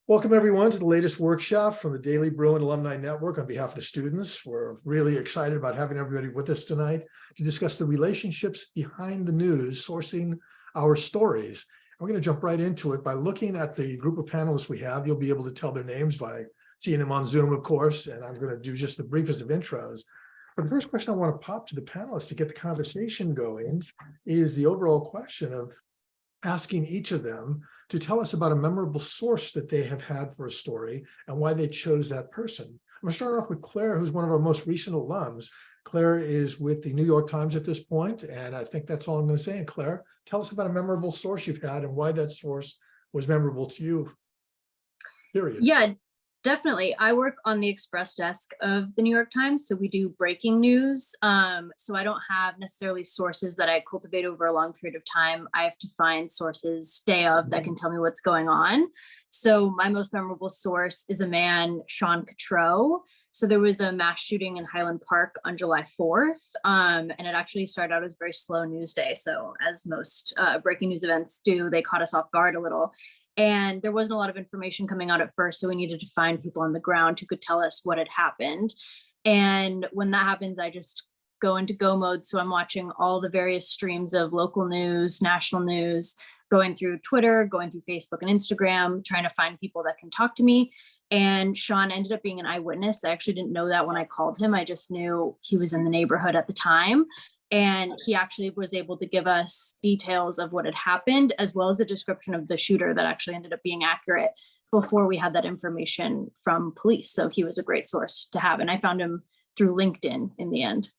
Welcome everyone to the latest workshop from the Daily Bruin Alumni Network on behalf of the students. We're really excited about having everybody with us tonight to discuss the relationships behind the news, sourcing our stories. We're going to jump right into it by looking at the group of panelists we have. You'll be able to tell their names by seeing them on Zoom, of course, and I'm going to do just the briefest of intros. But the first question I want to pop to the panelists to get the conversation going is the overall question of asking each of them to tell us about a memorable source that they have had for a story and why they chose that person. I'm going to start off with Claire, who's one of our most recent alums. Claire is with the New York Times at this point, and I think that's all I'm going to say. And Claire, tell us about a memorable source you've had and why that source was memorable to you, period. Yeah, definitely. I work on the express desk of the New York Times, so we do breaking news. So I don't have necessarily sources that I cultivate over a long period of time. I have to find sources day of that can tell me what's going on. So my most memorable source is a man, Sean Cotreau. So there was a mass shooting in Highland Park on July 4th, and it actually started out as a very slow news day. So as most breaking news events do, they caught us off guard a little. And there wasn't a lot of information coming out at first, so we needed to find people on the ground who could tell us what had happened. And when that happens, I just go into go mode. So I'm watching all the various streams of local news, national news, going through Twitter, going through Facebook and Instagram, trying to find people that can talk to me. And Sean ended up being an eyewitness. I actually didn't know that when I called him. I just knew he was in the neighborhood at the time. And he actually was able to give us details of what had happened, as well as a description of the shooter that actually ended up being accurate before we had that information from police. So he was a great source to have. And I found him through LinkedIn in the end.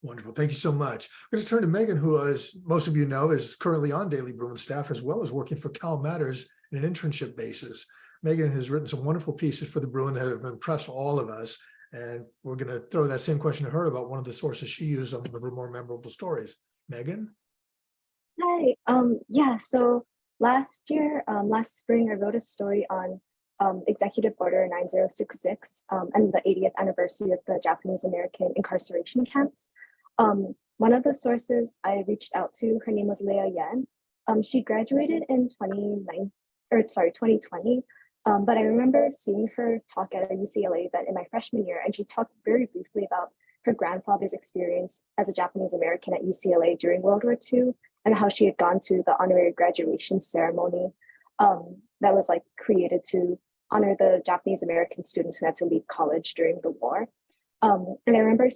Wonderful. Thank you so much. I'm going to turn to Megan, who, as most of you know, is currently on Daily Bruin staff, as well as working for Cal Matters in an internship basis. Megan has written some wonderful pieces for the Bruin that have impressed all of us. And we're going to throw that same question to her about one of the sources she used on one of her more memorable stories. Megan? Hi. So last spring, I wrote a story on Executive Order 9066 and the 80th anniversary of the Japanese American incarceration camps. One of the sources I reached out to, her name was Leah Yen. She graduated in 2020. But I remember seeing her talk at a UCLA event in my freshman year, and she talked very briefly about her grandfather's experience as a Japanese American at UCLA during World War II, and how she had gone to the honorary graduation ceremony that was like created to honor the Japanese American students who had to leave college during the war. And I remember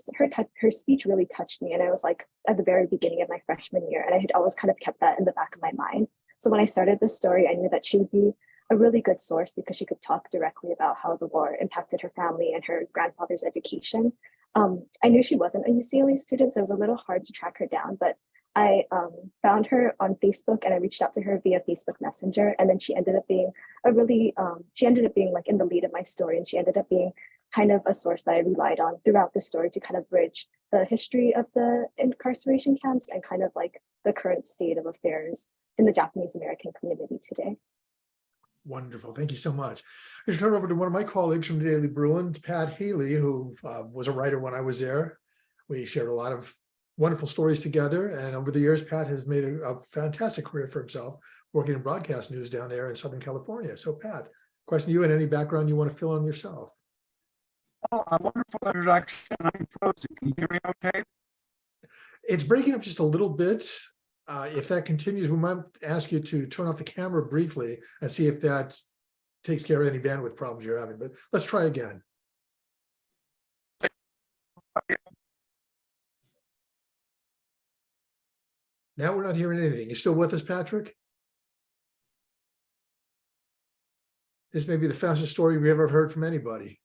her speech really touched me, and I was like at the very beginning of my freshman year, and I had always kind of kept that in the back of my mind. So when I started this story, I knew that she would be a really good source because she could talk directly about how the war impacted her family and her grandfather's education. I knew she wasn't a UCLA student, so it was a little hard to track her down, but I found her on Facebook and I reached out to her via Facebook Messenger, and then she ended up being like in the lead of my story, and she ended up being kind of a source that I relied on throughout the story to kind of bridge the history of the incarceration camps and kind of like the current state of affairs in the Japanese American community today. Wonderful. Thank you so much. I'm going to turn over to one of my colleagues from the Daily Bruin, Pat Haley, who was a writer when I was there. We shared a lot of wonderful stories together. And over the years, Pat has made a fantastic career for himself, working in broadcast news down there in Southern California. So Pat, question to you, and any background you want to fill on yourself. Oh, a wonderful introduction. I'm frozen. Can you hear me okay? It's breaking up just a little bit. If that continues, we might ask you to turn off the camera briefly and see if that takes care of any bandwidth problems you're having. But let's try again. Now we're not hearing anything. You still with us, Patrick? This may be the fastest story we ever heard from anybody.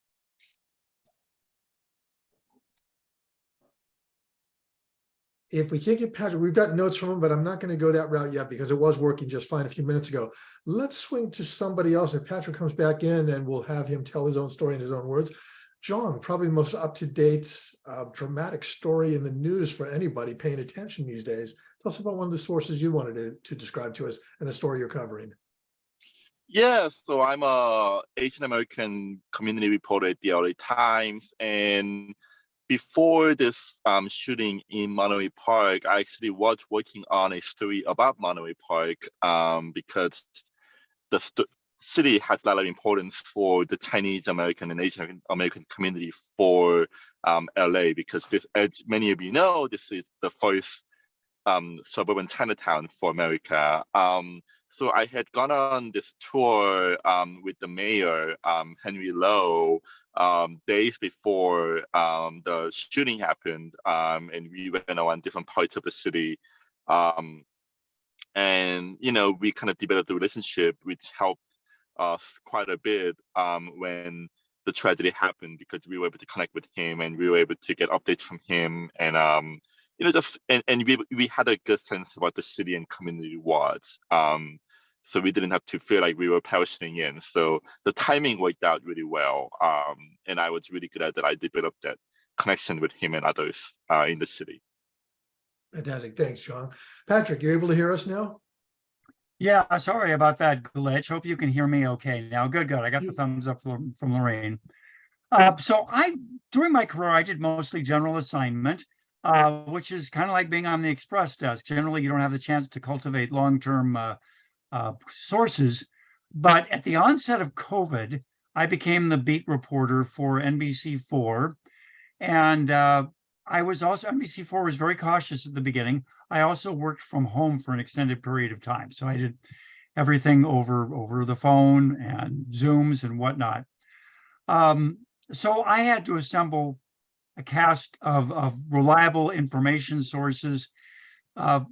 If we can't get Patrick, we've got notes from him, but I'm not going to go that route yet because it was working just fine a few minutes ago. Let's swing to somebody else. If Patrick comes back in, then we'll have him tell his own story in his own words. John, probably the most up-to-date, dramatic story in the news for anybody paying attention these days. Tell us about one of the sources you wanted to describe to us and the story you're covering. Yeah, so I'm a Asian American community reporter at the LA Times, and before this shooting in Monterey Park, I actually was working on a story about Monterey Park because city has a lot of importance for the Chinese American and Asian American community for LA, because this, as many of you know, this is the first suburban Chinatown for America. So I had gone on this tour with the mayor, Henry Lowe, days before the shooting happened, and we went on different parts of the city. And, you know, we kind of developed a relationship, which helped us quite a bit when the tragedy happened, because we were able to connect with him and we were able to get updates from him. And, you know, just, and we had a good sense of what the city and community was. So we didn't have to feel like we were parachuting in. So the timing worked out really well. And I was really glad that I developed that connection with him and others in the city. Fantastic. Thanks, John. Patrick, you able to hear us now? Yeah, sorry about that glitch. Hope you can hear me okay now. Good. I got the thumbs up from Lorraine. So during my career, I did mostly general assignment, which is kind of like being on the express desk. Generally, you don't have the chance to cultivate long-term sources. But at the onset of COVID, I became the beat reporter for NBC4. And I was also, NBC4 was very cautious at the beginning. I also worked from home for an extended period of time. So I did everything over the phone and Zooms and whatnot. So I had to assemble a cast of reliable information sources, to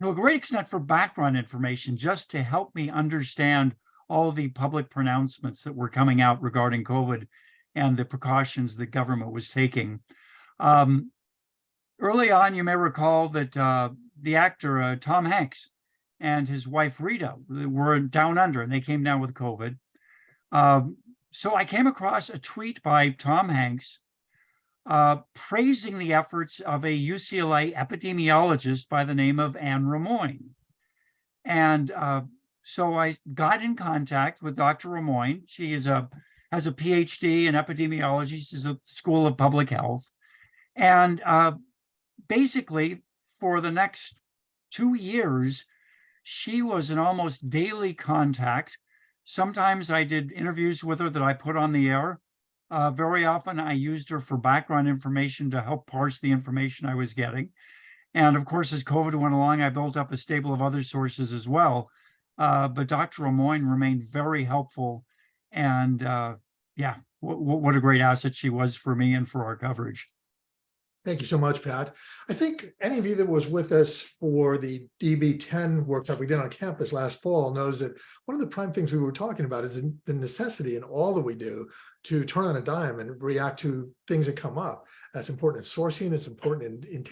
a great extent for background information, just to help me understand all the public pronouncements that were coming out regarding COVID and the precautions the government was taking. Early on, you may recall that the actor Tom Hanks and his wife Rita were down under, and they came down with COVID. So I came across a tweet by Tom Hanks praising the efforts of a UCLA epidemiologist by the name of Anne Ramoyne. And so I got in contact with Dr. Ramoyne. She has a PhD in epidemiology. She's at the School of Public Health. And basically, for the next 2 years, she was in almost daily contact. Sometimes I did interviews with her that I put on the air. Very often I used her for background information to help parse the information I was getting. And of course, as COVID went along, I built up a stable of other sources as well. But Dr. Ramoyne remained very helpful. And yeah, what a great asset she was for me and for our coverage. Thank you so much, Pat. I think any of you that was with us for the DB10 workshop we did on campus last fall knows that one of the prime things we were talking about is the necessity in all that we do to turn on a dime and react to things that come up. That's important in sourcing. It's important in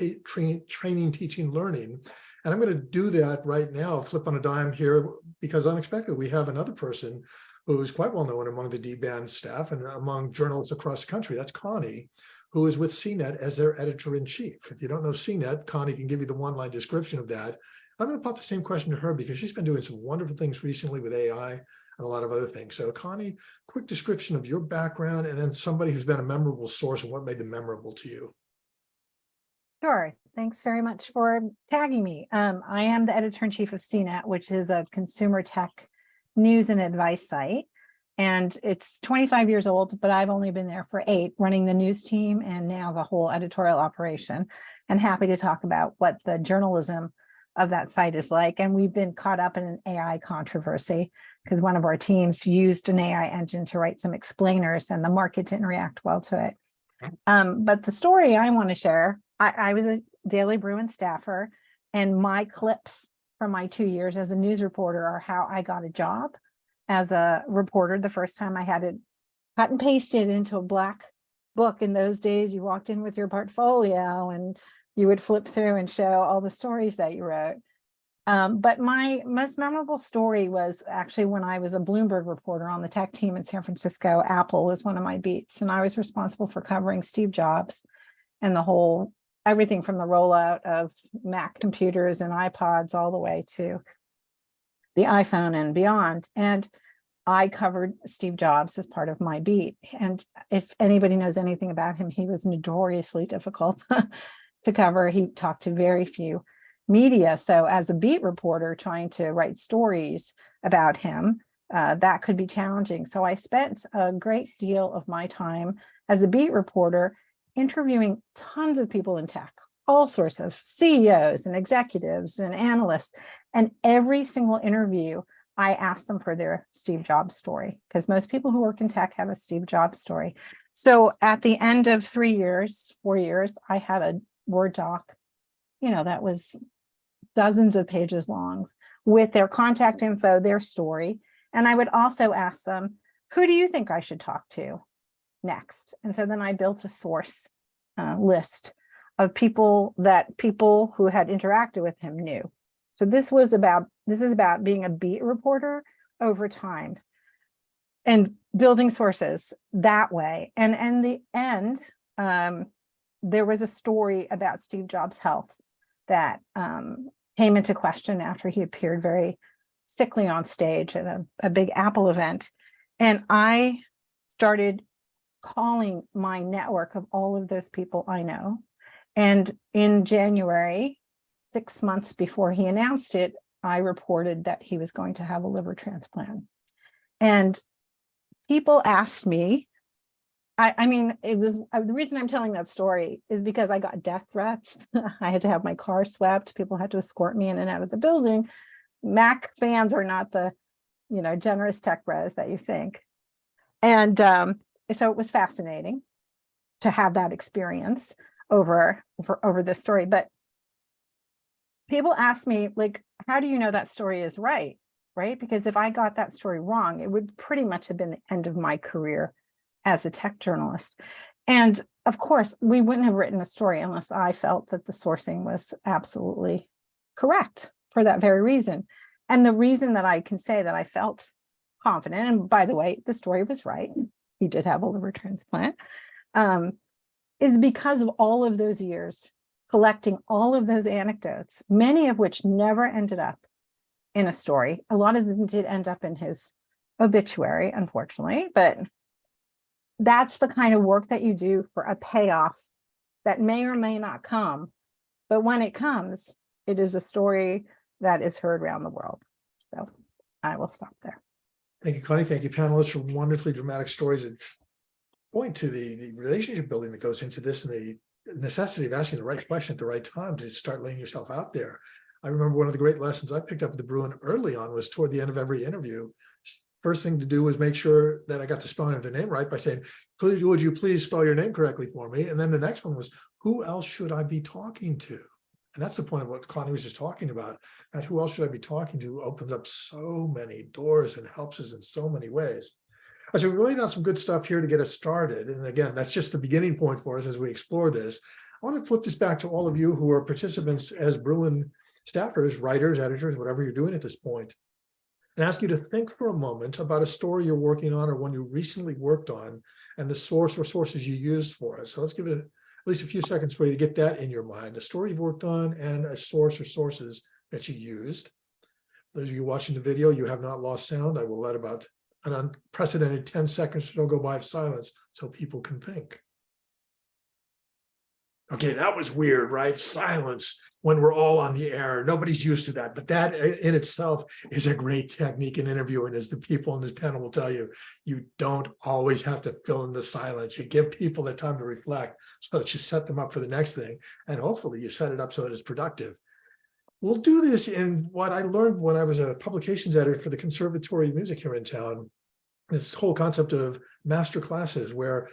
training, teaching, learning. And I'm going to do that right now, flip on a dime here, because unexpectedly we have another person who is quite well known among the D-Band staff and among journalists across the country. That's Connie, who is with CNET as their editor-in-chief. If you don't know CNET, Connie can give you the one-line description of that. I'm going to pop the same question to her because she's been doing some wonderful things recently with AI and a lot of other things. So Connie, quick description of your background and then somebody who's been a memorable source and what made them memorable to you. Sure. Thanks very much for tagging me. I am the editor-in-chief of CNET, which is a consumer tech news and advice site. And it's 25 years old, but I've only been there for 8, running the news team and now the whole editorial operation. And happy to talk about what the journalism of that site is like. And we've been caught up in an AI controversy because one of our teams used an AI engine to write some explainers and the market didn't react well to it. But the story I want to share, I was a Daily Bruin staffer, and my clips from my 2 years as a news reporter are how I got a job as a reporter. The first time I had it cut and pasted into a black book. In those days, you walked in with your portfolio and you would flip through and show all the stories that you wrote. But my most memorable story was actually when I was a Bloomberg reporter on the tech team in San Francisco. Apple was one of my beats, and I was responsible for covering Steve Jobs and the whole, everything from the rollout of Mac computers and iPods all the way to the iPhone and beyond. And I covered Steve Jobs as part of my beat. And if anybody knows anything about him, he was notoriously difficult to cover. He talked to very few media. So as a beat reporter trying to write stories about him, that could be challenging. So I spent a great deal of my time as a beat reporter interviewing tons of people in tech, all sorts of CEOs and executives and analysts. And every single interview, I asked them for their Steve Jobs story, because most people who work in tech have a Steve Jobs story. So at the end of 4 years, I had a Word doc, that was dozens of pages long with their contact info, their story. And I would also ask them, who do you think I should talk to next? And so then I built a source list of people who had interacted with him knew. So this is about being a beat reporter over time and building sources that way. And in the end, there was a story about Steve Jobs' health that came into question after he appeared very sickly on stage at a big Apple event. And I started calling my network of all of those people I know. And in January, 6 months before he announced it, I reported that he was going to have a liver transplant. And people asked me, the reason I'm telling that story is because I got death threats. I had to have my car swept. People had to escort me in and out of the building. Mac fans are not the, generous tech bros that you think. And so it was fascinating to have that experience over this story. But people ask me, like, how do you know that story is right? Right? Because if I got that story wrong, it would pretty much have been the end of my career as a tech journalist. And of course, we wouldn't have written a story unless I felt that the sourcing was absolutely correct for that very reason. And the reason that I can say that I felt confident, and by the way, the story was right, he did have a liver transplant, is because of all of those years collecting all of those anecdotes, many of which never ended up in a story. A lot of them did end up in his obituary, unfortunately, but that's the kind of work that you do for a payoff that may or may not come. But when it comes, it is a story that is heard around the world. So I will stop there. Thank you, Connie. Thank you, panelists, for wonderfully dramatic stories that point to the relationship building that goes into this and the necessity of asking the right question at the right time to start laying yourself out there. I remember one of the great lessons I picked up at the Bruin early on was toward the end of every interview. First thing to do was make sure that I got the spelling of their name right by saying, would you please spell your name correctly for me? And then the next one was, who else should I be talking to? And that's the point of what Connie was just talking about. That who else should I be talking to opens up so many doors and helps us in so many ways. So we really got some good stuff here to get us started. And again, that's just the beginning point for us as we explore this. I want to flip this back to all of you who are participants as Bruin staffers, writers, editors, whatever you're doing at this point, and ask you to think for a moment about a story you're working on or one you recently worked on and the source or sources you used for it. So let's give it at least a few seconds for you to get that in your mind, a story you've worked on and a source or sources that you used. Those of you watching the video, you have not lost sound. I will let about an unprecedented 10 seconds or so go by of silence so people can think. Okay, that was weird, right? Silence when we're all on the air. Nobody's used to that, but that in itself is a great technique in interviewing, as the people on this panel will tell you. You don't always have to fill in the silence. You give people the time to reflect so that you set them up for the next thing, and hopefully you set it up so that it's productive. We'll do this in what I learned when I was a publications editor for the Conservatory of Music here in town, this whole concept of master classes where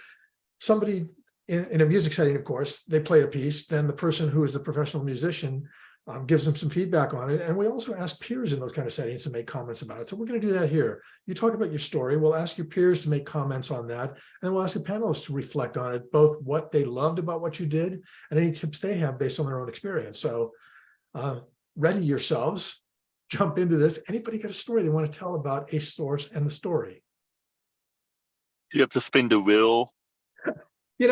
somebody in a music setting, of course, they play a piece, then the person who is the professional musician gives them some feedback on it. And we also ask peers in those kind of settings to make comments about it. So we're going to do that here. You talk about your story. We'll ask your peers to make comments on that. And we'll ask the panelists to reflect on it, both what they loved about what you did and any tips they have based on their own experience. So ready yourselves, jump into this. Anybody got a story they want to tell about a source and the story? Do you have to spin the wheel?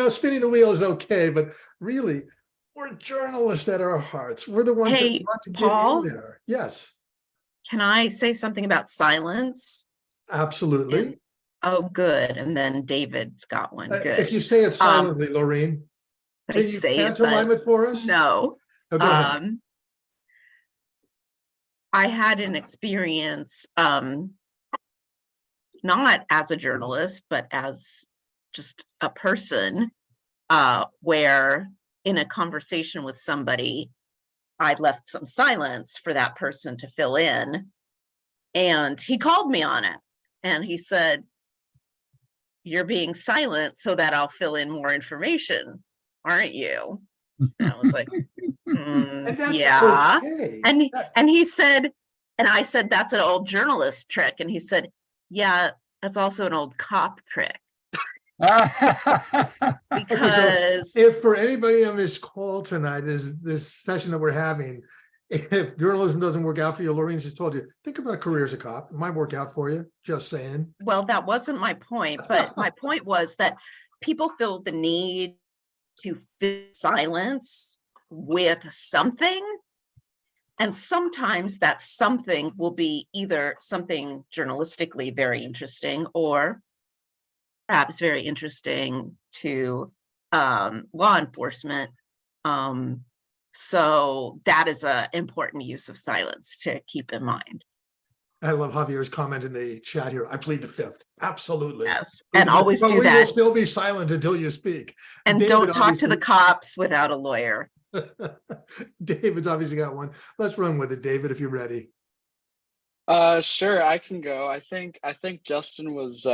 Spinning the wheel is okay, but really, we're journalists at our hearts. We're the ones that want to Paul, get in there. Yes. Can I say something about silence? Absolutely. Oh, good. And then David's got one. Good. If you say it silently, Lorene, can you pantomime it for us? No. Oh, go ahead. I had an experience not as a journalist, but as just a person, where in a conversation with somebody, I left some silence for that person to fill in. And he called me on it. And he said, "You're being silent so that I'll fill in more information, aren't you?" And I was like, And that's yeah. okay. And he said, and I said, "That's an old journalist trick." And he said, "Yeah, that's also an old cop trick." Because if for anybody on this call tonight, is this session that we're having, if journalism doesn't work out for you, Lorraine just told you, think about a career as a cop. It might work out for you, just saying. well, that wasn't my point, but my point was that people feel the need to fill silence with something. And sometimes that something will be either something journalistically very interesting or perhaps very interesting to law enforcement. So that is an important use of silence to keep in mind. I love Javier's comment in the chat here. I plead the fifth. Absolutely. Yes, and always But do we will that. still be silent until you speak. And David, don't talk to the obviously- cops without a lawyer. David's obviously got one. Let's run with it, David, if you're ready. Sure, I can go. I think Justin was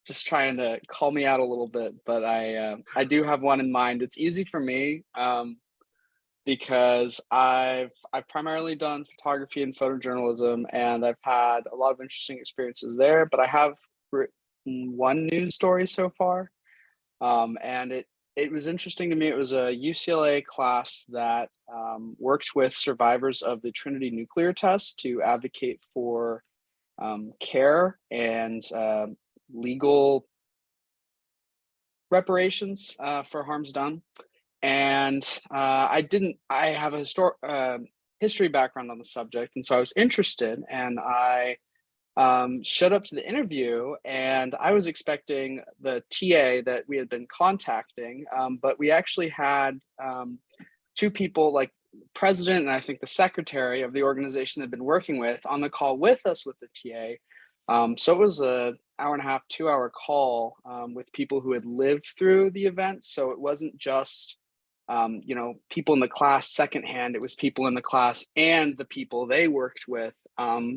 just trying to call me out a little bit, but I do have one in mind. It's easy for me because I've primarily done photography and photojournalism, and I've had a lot of interesting experiences there. But I have written one news story so far, and it was interesting to me. It was a UCLA class that worked with survivors of the Trinity nuclear test to advocate for care and legal reparations for harms done. And I have a history background on the subject, and so I was interested, and I showed up to the interview, and I was expecting the TA that we had been contacting, but we actually had two people, like president and I think the secretary of the organization they'd been working with, on the call with us with the TA. So it was an hour and a half, 2-hour call with people who had lived through the event. So it wasn't just people in the class secondhand. It was people in the class and the people they worked with.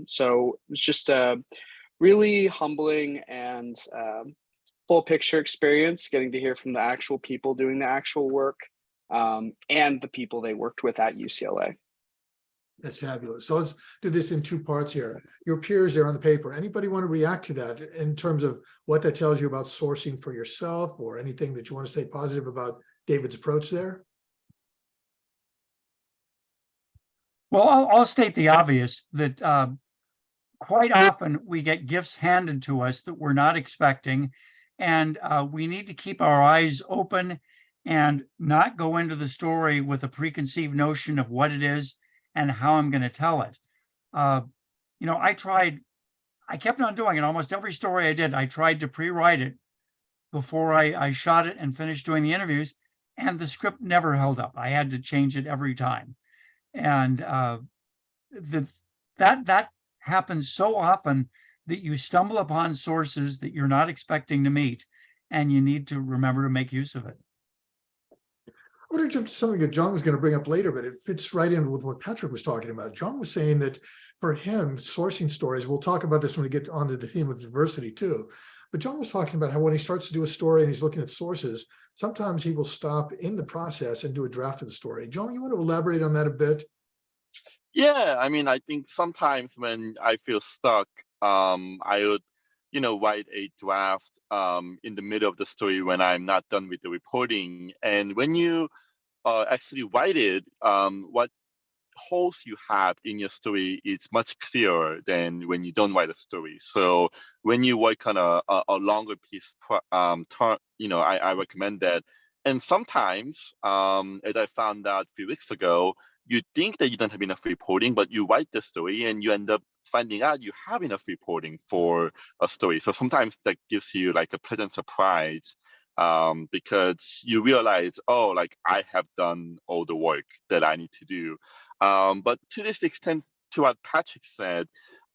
So it was just a really humbling and full picture experience, getting to hear from the actual people doing the actual work and the people they worked with at UCLA. That's fabulous. So let's do this in two parts here. Your peers there on the paper. Anybody want to react to that in terms of what that tells you about sourcing for yourself, or anything that you want to say positive about David's approach there? Well, I'll state the obvious that quite often we get gifts handed to us that we're not expecting, and we need to keep our eyes open and not go into the story with a preconceived notion of what it is and how I'm going to tell it. I kept on doing it. Almost every story I did, I tried to pre-write it before I shot it and finished doing the interviews, and the script never held up. I had to change it every time. And that happens so often that you stumble upon sources that you're not expecting to meet, and you need to remember to make use of it. I want to jump to something that John was going to bring up later, but it fits right in with what Patrick was talking about. John was saying that for him, sourcing stories, we'll talk about this when we get onto the theme of diversity too, but John was talking about how when he starts to do a story and he's looking at sources, sometimes he will stop in the process and do a draft of the story. John, you want to elaborate on that a bit? Yeah, I mean, I think sometimes when I feel stuck, I would, write a draft in the middle of the story when I'm not done with the reporting. And when you actually write it, what holes you have in your story is much clearer than when you don't write a story. So when you work on a longer piece, I recommend that. And sometimes, as I found out a few weeks ago, you think that you don't have enough reporting, but you write the story and you end up finding out you have enough reporting for a story. So sometimes that gives you like a pleasant surprise, because you realize, I have done all the work that I need to do. But to this extent, to what Patrick said,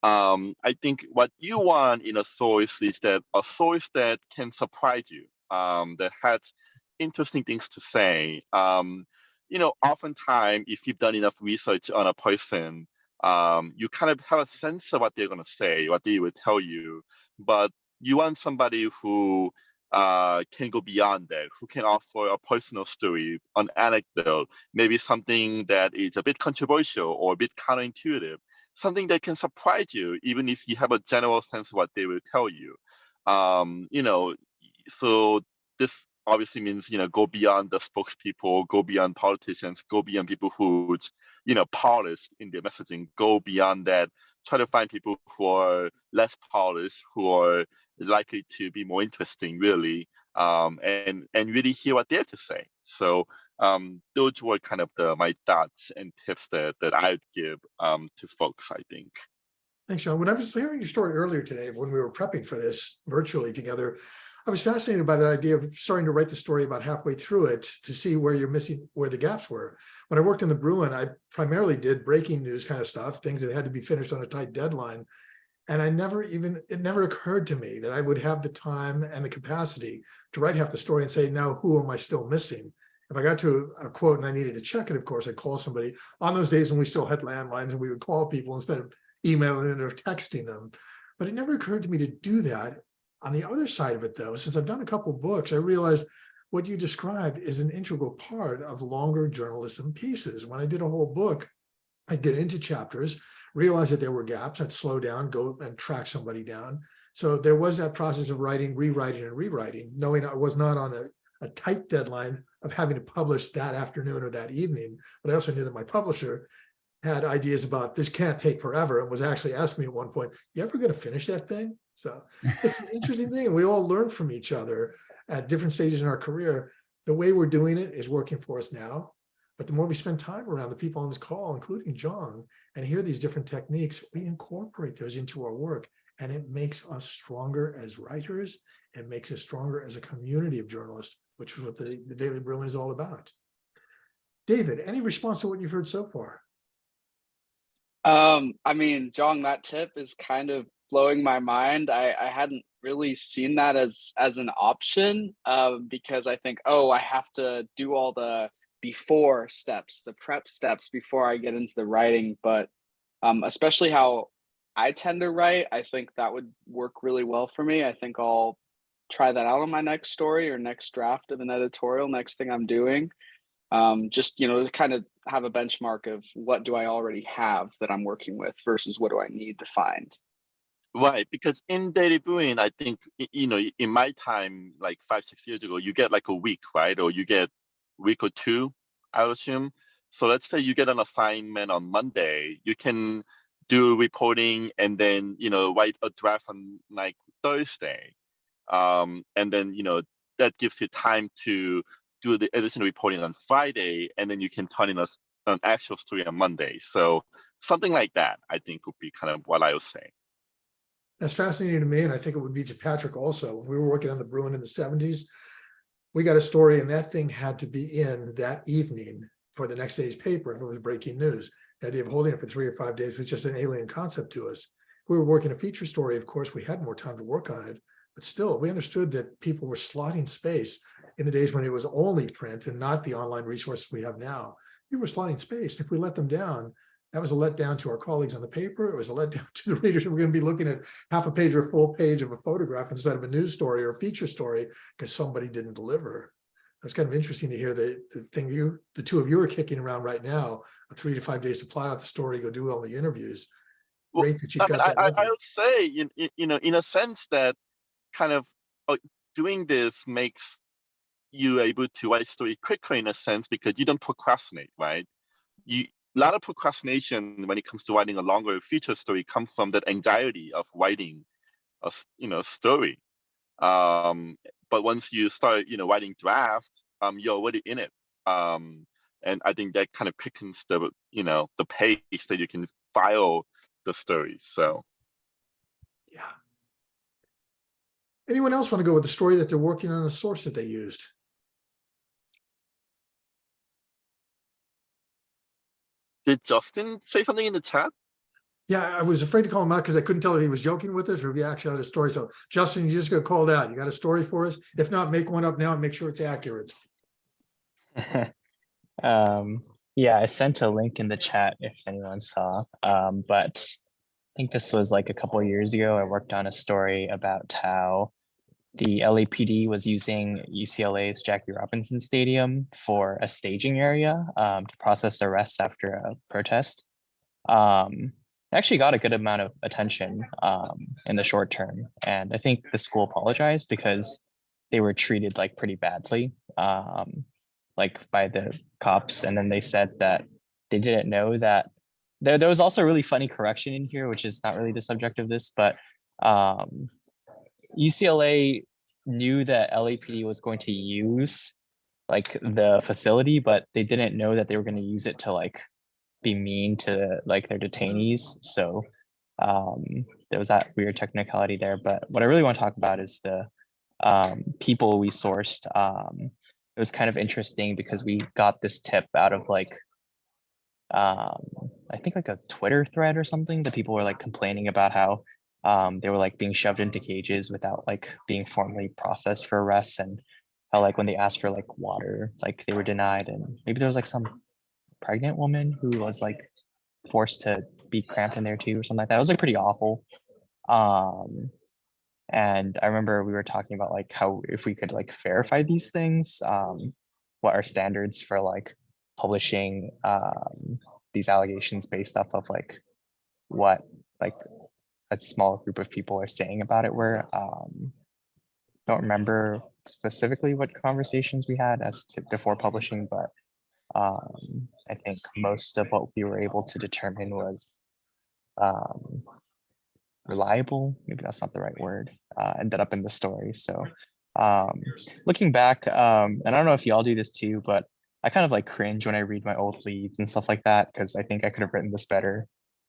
I think what you want in a source is that a source that can surprise you, that has interesting things to say. Oftentimes, if you've done enough research on a person, you kind of have a sense of what they're going to say, what they will tell you, but you want somebody who can go beyond that, who can offer a personal story, an anecdote, maybe something that is a bit controversial or a bit counterintuitive, something that can surprise you, even if you have a general sense of what they will tell you. So this obviously means, go beyond the spokespeople, go beyond politicians, go beyond people who's, polished in their messaging, go beyond that, try to find people who are less polished, who are likely to be more interesting, really, and really hear what they have to say. So those were kind of my thoughts and tips that I'd give to folks, I think. Thanks, Sean. When I was hearing your story earlier today, when we were prepping for this virtually together, I was fascinated by the idea of starting to write the story about halfway through it to see where you're missing, where the gaps were. When I worked in the Bruin, I primarily did breaking news kind of stuff, things that had to be finished on a tight deadline. And it never occurred to me that I would have the time and the capacity to write half the story and say, now, who am I still missing? If I got to a quote and I needed to check it, of course, I'd call somebody on those days when we still had landlines and we would call people instead of emailing or texting them. But it never occurred to me to do that. On the other side of it, though, since I've done a couple of books, I realized what you described is an integral part of longer journalism pieces. When I did a whole book, I'd get into chapters, realize that there were gaps, I'd slow down, go and track somebody down. So there was that process of writing, rewriting, and rewriting, knowing I was not on a tight deadline of having to publish that afternoon or that evening. But I also knew that my publisher had ideas about this can't take forever and was actually asking me at one point, you ever going to finish that thing? So it's an interesting thing. We all learn from each other at different stages in our career. The way we're doing it is working for us now. But the more we spend time around the people on this call, including John, and hear these different techniques, we incorporate those into our work. And it makes us stronger as writers and makes us stronger as a community of journalists, which is what the Daily Bruin is all about. David, any response to what you've heard so far? John, that tip is kind of blowing my mind. I hadn't really seen that as an option because I think, I have to do all the before steps, the prep steps before I get into the writing. But especially how I tend to write, I think that would work really well for me. I think I'll try that out on my next story or next draft of an editorial, next thing I'm doing. Just, to kind of have a benchmark of what do I already have that I'm working with versus what do I need to find. Right, because in Daily Bruin, I think, in my time, like 5-6 years ago, you get like a week, right? Or you get a week or two, I assume. So let's say you get an assignment on Monday, you can do reporting and then, write a draft on like Thursday. And then, that gives you time to do the additional reporting on Friday, and then you can turn in an actual story on Monday. So something like that, I think, would be kind of what I was saying. That's fascinating to me, and I think it would be to Patrick also. When we were working on the Bruin in the 70s, we got a story and that thing had to be in that evening for the next day's paper if it was breaking news. The idea of holding it for 3 or 5 days was just an alien concept to us. If we were working a feature story, of course, we had more time to work on it, but still, we understood that people were slotting space in the days when it was only print and not the online resources we have now. People were slotting space. If we let them down, that was a letdown to our colleagues on the paper. It was a letdown to the readers who were going to be looking at half a page or a full page of a photograph instead of a news story or a feature story because somebody didn't deliver. It's kind of interesting to hear the two of you are kicking around right now, 3 to 5 days to plot out the story, go do all the interviews. Great that you've got that. I would say, in a sense that kind of doing this makes you able to write story quicker in a sense because you don't procrastinate, right? A lot of procrastination when it comes to writing a longer feature story comes from that anxiety of writing a story. But once you start, writing draft, you're already in it. And I think that kind of quickens the pace that you can file the story. So, yeah. Anyone else want to go with the story that they're working on, a source that they used? Did Justin say something in the chat? Yeah, I was afraid to call him out because I couldn't tell if he was joking with us or if he actually had a story. So Justin, you just got called out. You got a story for us? If not, make one up now and make sure it's accurate. Yeah, I sent a link in the chat if anyone saw. But I think this was like a couple of years ago. I worked on a story about how the LAPD was using UCLA's Jackie Robinson Stadium for a staging area to process arrests after a protest. It actually got a good amount of attention in the short term. And I think the school apologized because they were treated like pretty badly, like by the cops. And then they said that they didn't know that there was also a really funny correction in here, which is not really the subject of this, but UCLA knew that LAPD was going to use like the facility, but they didn't know that they were going to use it to like be mean to like their detainees. So there was that weird technicality there. But what I really want to talk about is the people we sourced. It was kind of interesting because we got this tip out of like I think like a Twitter thread or something that people were like complaining about how they were like being shoved into cages without like being formally processed for arrests, and how like when they asked for like water, like they were denied, and maybe there was like some pregnant woman who was like forced to be cramped in there too or something like that. It was like pretty awful. And I remember we were talking about like how if we could like verify these things, what are standards for like publishing these allegations based off of like what like a small group of people are saying about it were. Don't remember specifically what conversations we had as to before publishing, but I think most of what we were able to determine was reliable. Maybe that's not the right word. Ended up in the story. So looking back, and I don't know if y'all do this too, but I kind of like cringe when I read my old leads and stuff like that because I think I could have written this better.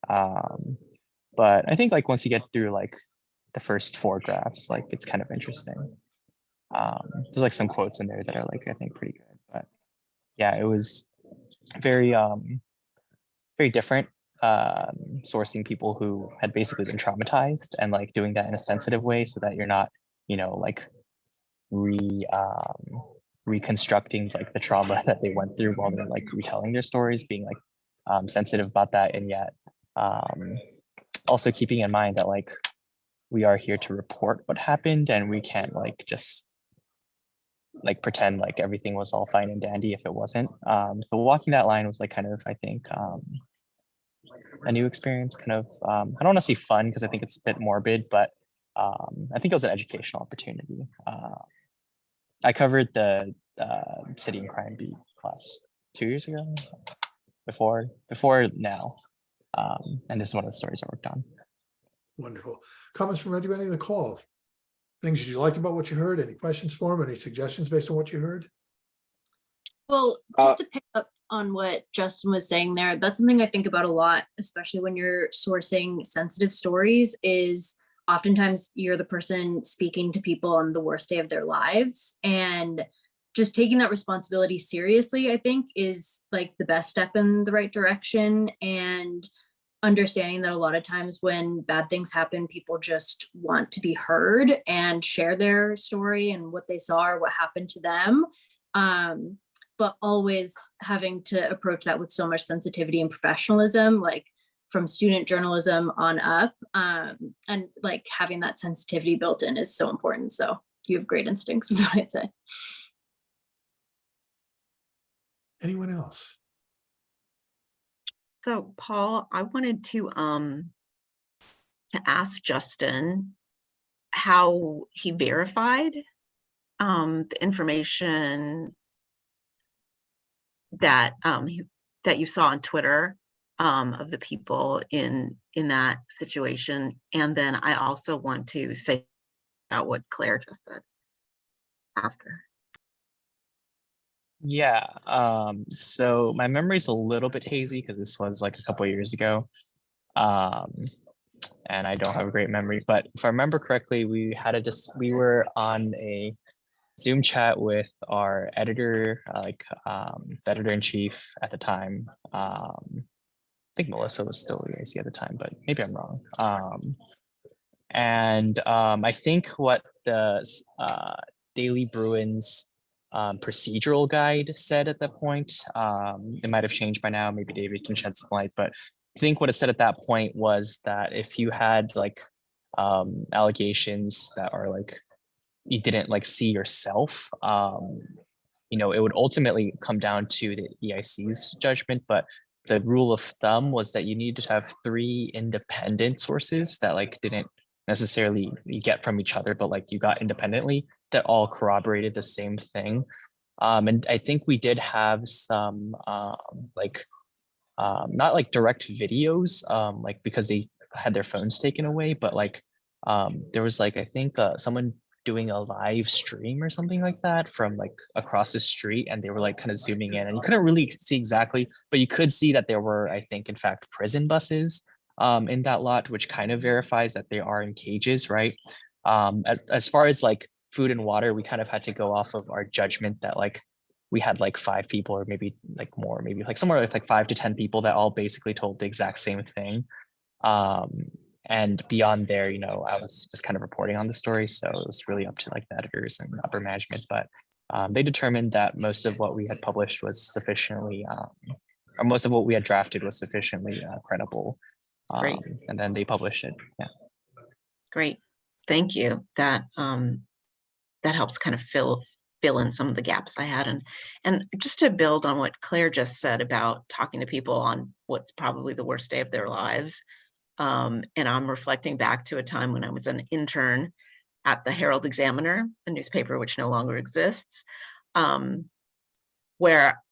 But I think like once you get through like the first 4 graphs, like it's kind of interesting. There's like some quotes in there that are like I think pretty good, but yeah, it was very very different sourcing people who had basically been traumatized and like doing that in a sensitive way so that you're not, you know, like reconstructing like the trauma that they went through while they're like retelling their stories, being like sensitive about that, and yet also keeping in mind that like we are here to report what happened and we can't like just like pretend like everything was all fine and dandy if it wasn't. So walking that line was like kind of, I think, a new experience, kind of, I don't want to say fun because I think it's a bit morbid, but I think it was an educational opportunity. I covered the City and Crime Beat class 2 years ago, before now. And this is one of the stories I worked on. Wonderful. Comments from anybody in the call? Things you liked about what you heard? Any questions for him? Any suggestions based on what you heard? Well, just to pick up on what Justin was saying there, that's something I think about a lot, especially when you're sourcing sensitive stories, is oftentimes you're the person speaking to people on the worst day of their lives. And just taking that responsibility seriously, I think, is like the best step in the right direction. And understanding that a lot of times when bad things happen, people just want to be heard and share their story and what they saw or what happened to them. But always having to approach that with so much sensitivity and professionalism, like from student journalism on up, and like having that sensitivity built in is so important. So you have great instincts, is what I'd say. Anyone else? So Paul, I wanted to ask Justin how he verified the information that that you saw on Twitter of the people in that situation. And then I also want to say about what Claire just said after. Yeah, so my memory's a little bit hazy because this was like a couple of years ago. And I don't have a great memory, but if I remember correctly, we were on a Zoom chat with our editor, the editor-in-chief at the time, think Melissa was still UIC at the time, but maybe I'm wrong. I think what the Daily Bruin's procedural guide said at that point, it might have changed by now, maybe David can shed some light, but I think what it said at that point was that if you had like allegations that are like you didn't like see yourself, you know, it would ultimately come down to the EIC's judgment, but the rule of thumb was that you needed to have 3 independent sources that like didn't necessarily you get from each other, but like you got independently that all corroborated the same thing. And I think we did have some not like direct videos, like because they had their phones taken away, but like there was like I think someone doing a live stream or something like that from like across the street, and they were like kind of zooming in and you couldn't really see exactly, but you could see that there were, I think, in fact, prison buses in that lot, which kind of verifies that they are in cages, right? As far as like food and water, we kind of had to go off of our judgment that like we had like 5 people or maybe like more, maybe like somewhere with like 5 to 10 people that all basically told the exact same thing. And beyond there, you know, I was just kind of reporting on the story. So it was really up to like the editors and upper management, but they determined that most of what we had published was sufficiently, or most of what we had drafted was sufficiently credible. Great. And then they published it. Yeah. Great. Thank you. That that helps kind of fill in some of the gaps I had. And just to build on what Claire just said about talking to people on what's probably the worst day of their lives. And I'm reflecting back to a time when I was an intern at the Herald Examiner, a newspaper which no longer exists, where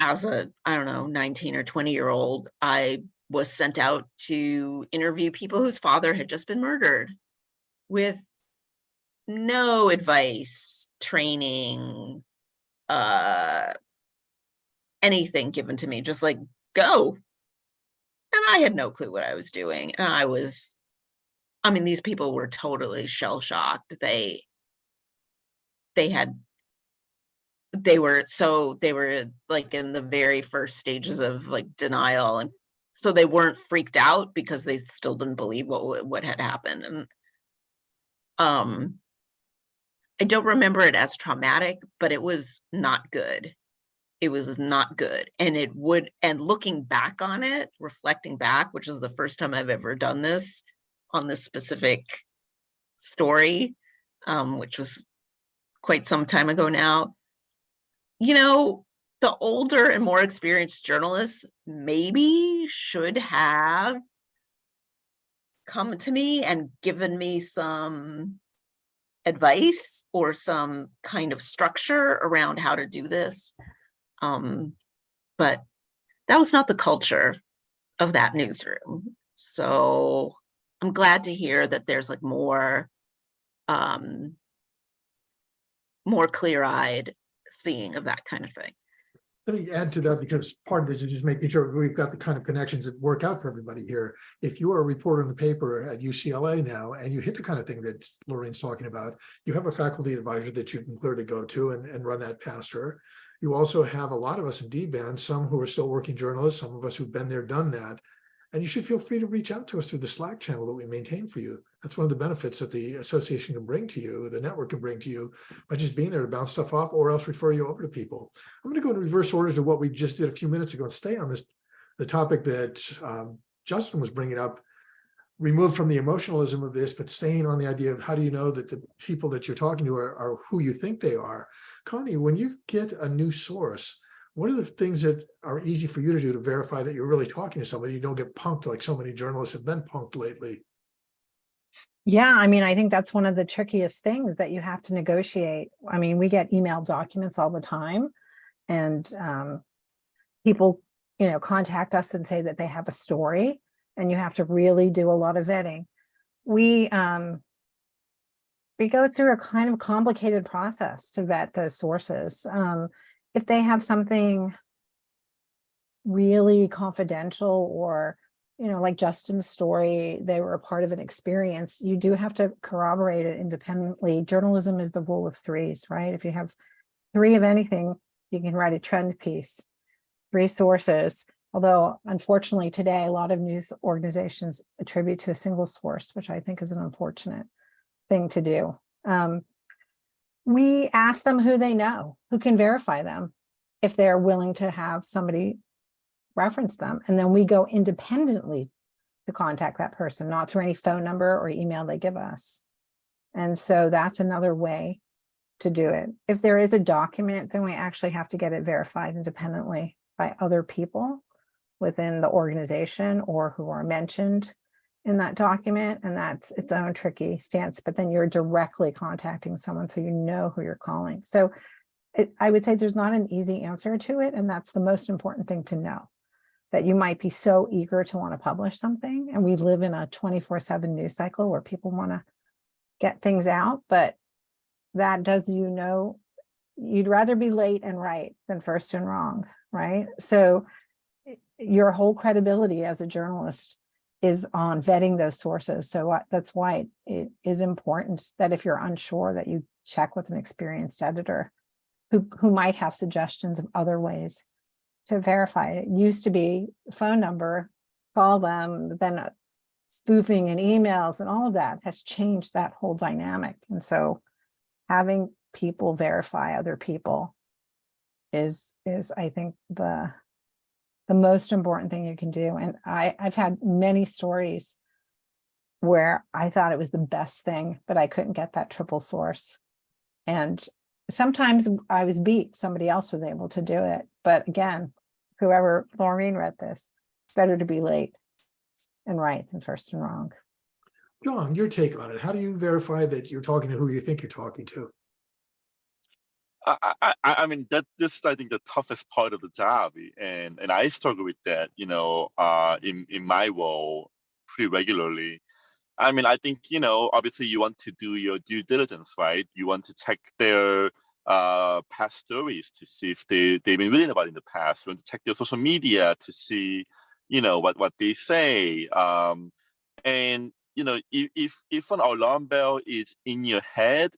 as a, I don't know, 19 or 20-year-old, I was sent out to interview people whose father had just been murdered with no advice, training, anything given to me, just like, go. And I had no clue what I was doing. And I mean, these people were totally shell-shocked. They were like in the very first stages of like denial. And so they weren't freaked out because they still didn't believe what had happened. And I don't remember it as traumatic, but it was not good. It was not good. And looking back on it, reflecting back, which is the first time I've ever done this on this specific story, which was quite some time ago now, you know, the older and more experienced journalists maybe should have come to me and given me some advice or some kind of structure around how to do this. But that was not the culture of that newsroom. So I'm glad to hear that there's like more clear-eyed seeing of that kind of thing. Let me add to that, because part of this is just making sure we've got the kind of connections that work out for everybody here. If you are a reporter in the paper at UCLA now, and you hit the kind of thing that Lorraine's talking about, you have a faculty advisor that you can clearly go to and run that past her. You also have a lot of us in D-band, some who are still working journalists, some of us who've been there, done that. And you should feel free to reach out to us through the Slack channel that we maintain for you. That's one of the benefits that the association can bring to you, the network can bring to you, by just being there to bounce stuff off or else refer you over to people. I'm going to go in reverse order to what we just did a few minutes ago and stay on the topic that Justin was bringing up, removed from the emotionalism of this, but staying on the idea of how do you know that the people that you're talking to are who you think they are. Connie, when you get a new source, what are the things that are easy for you to do to verify that you're really talking to somebody? You don't get punked like so many journalists have been punked lately. Yeah, I mean, I think that's one of the trickiest things that you have to negotiate. I mean, we get email documents all the time, and people, you know, contact us and say that they have a story, and you have to really do a lot of vetting. We go through a kind of complicated process to vet those sources. If they have something really confidential, or, you know, like Justin's story, they were a part of an experience, you do have to corroborate it independently. Journalism is the rule of threes, right? If you have 3 of anything, you can write a trend piece, 3 sources, Although unfortunately today, a lot of news organizations attribute to a single source, which I think is an unfortunate thing to do. We ask them who they know, who can verify them, if they're willing to have somebody reference them. And then we go independently to contact that person, not through any phone number or email they give us. And so that's another way to do it. If there is a document, then we actually have to get it verified independently by other people within the organization or who are mentioned in that document. And that's its own tricky stance, but then you're directly contacting someone so you know who you're calling. So I would say there's not an easy answer to it. And that's the most important thing to know, that you might be so eager to want to publish something. And we live in a 24/7 news cycle where people want to get things out, but that does, you'd rather be late and right than first and wrong, right? So your whole credibility as a journalist is on vetting those sources. So that's why it is important that if you're unsure, that you check with an experienced editor who might have suggestions of other ways to verify it. It used to be phone number, call them, then spoofing and emails and all of that has changed that whole dynamic. And so having people verify other people is I think the most important thing you can do. And I've had many stories where I thought it was the best thing, but I couldn't get that triple source. And sometimes I was beat, somebody else was able to do it. But again, whoever, Laureen read this, it's better to be late and right than first and wrong. John, your take on it. How do you verify that you're talking to who you think you're talking to? I mean, this I think the toughest part of the job, and I struggle with that, in my role pretty regularly. I mean, I think, obviously you want to do your due diligence, right? You want to check their past stories to see if they've been reading about it in the past. You want to check their social media to see, what they say. And if an alarm bell is in your head,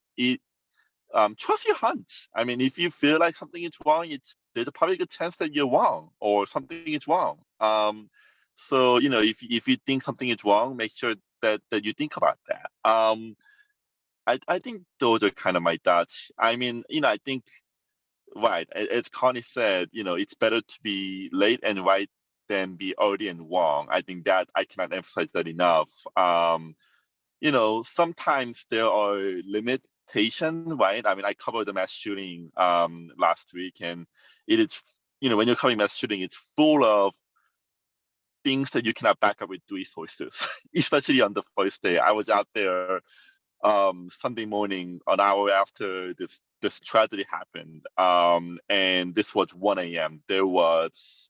trust your hunch. I mean, if you feel like something is wrong, there's a probably good chance that you're wrong or something is wrong. So if you think something is wrong, make sure that you think about that. I think those are kind of my thoughts. I mean, I think, right, as Connie said, it's better to be late and right than be early and wrong. I think that I cannot emphasize that enough. Sometimes there are limitations, right? I mean, I covered the mass shooting last week, and it is, when you're covering mass shooting, it's full of things that you cannot back up with resources, especially on the first day. I was out there Sunday morning, an hour after this tragedy happened, and this was 1 a.m. There was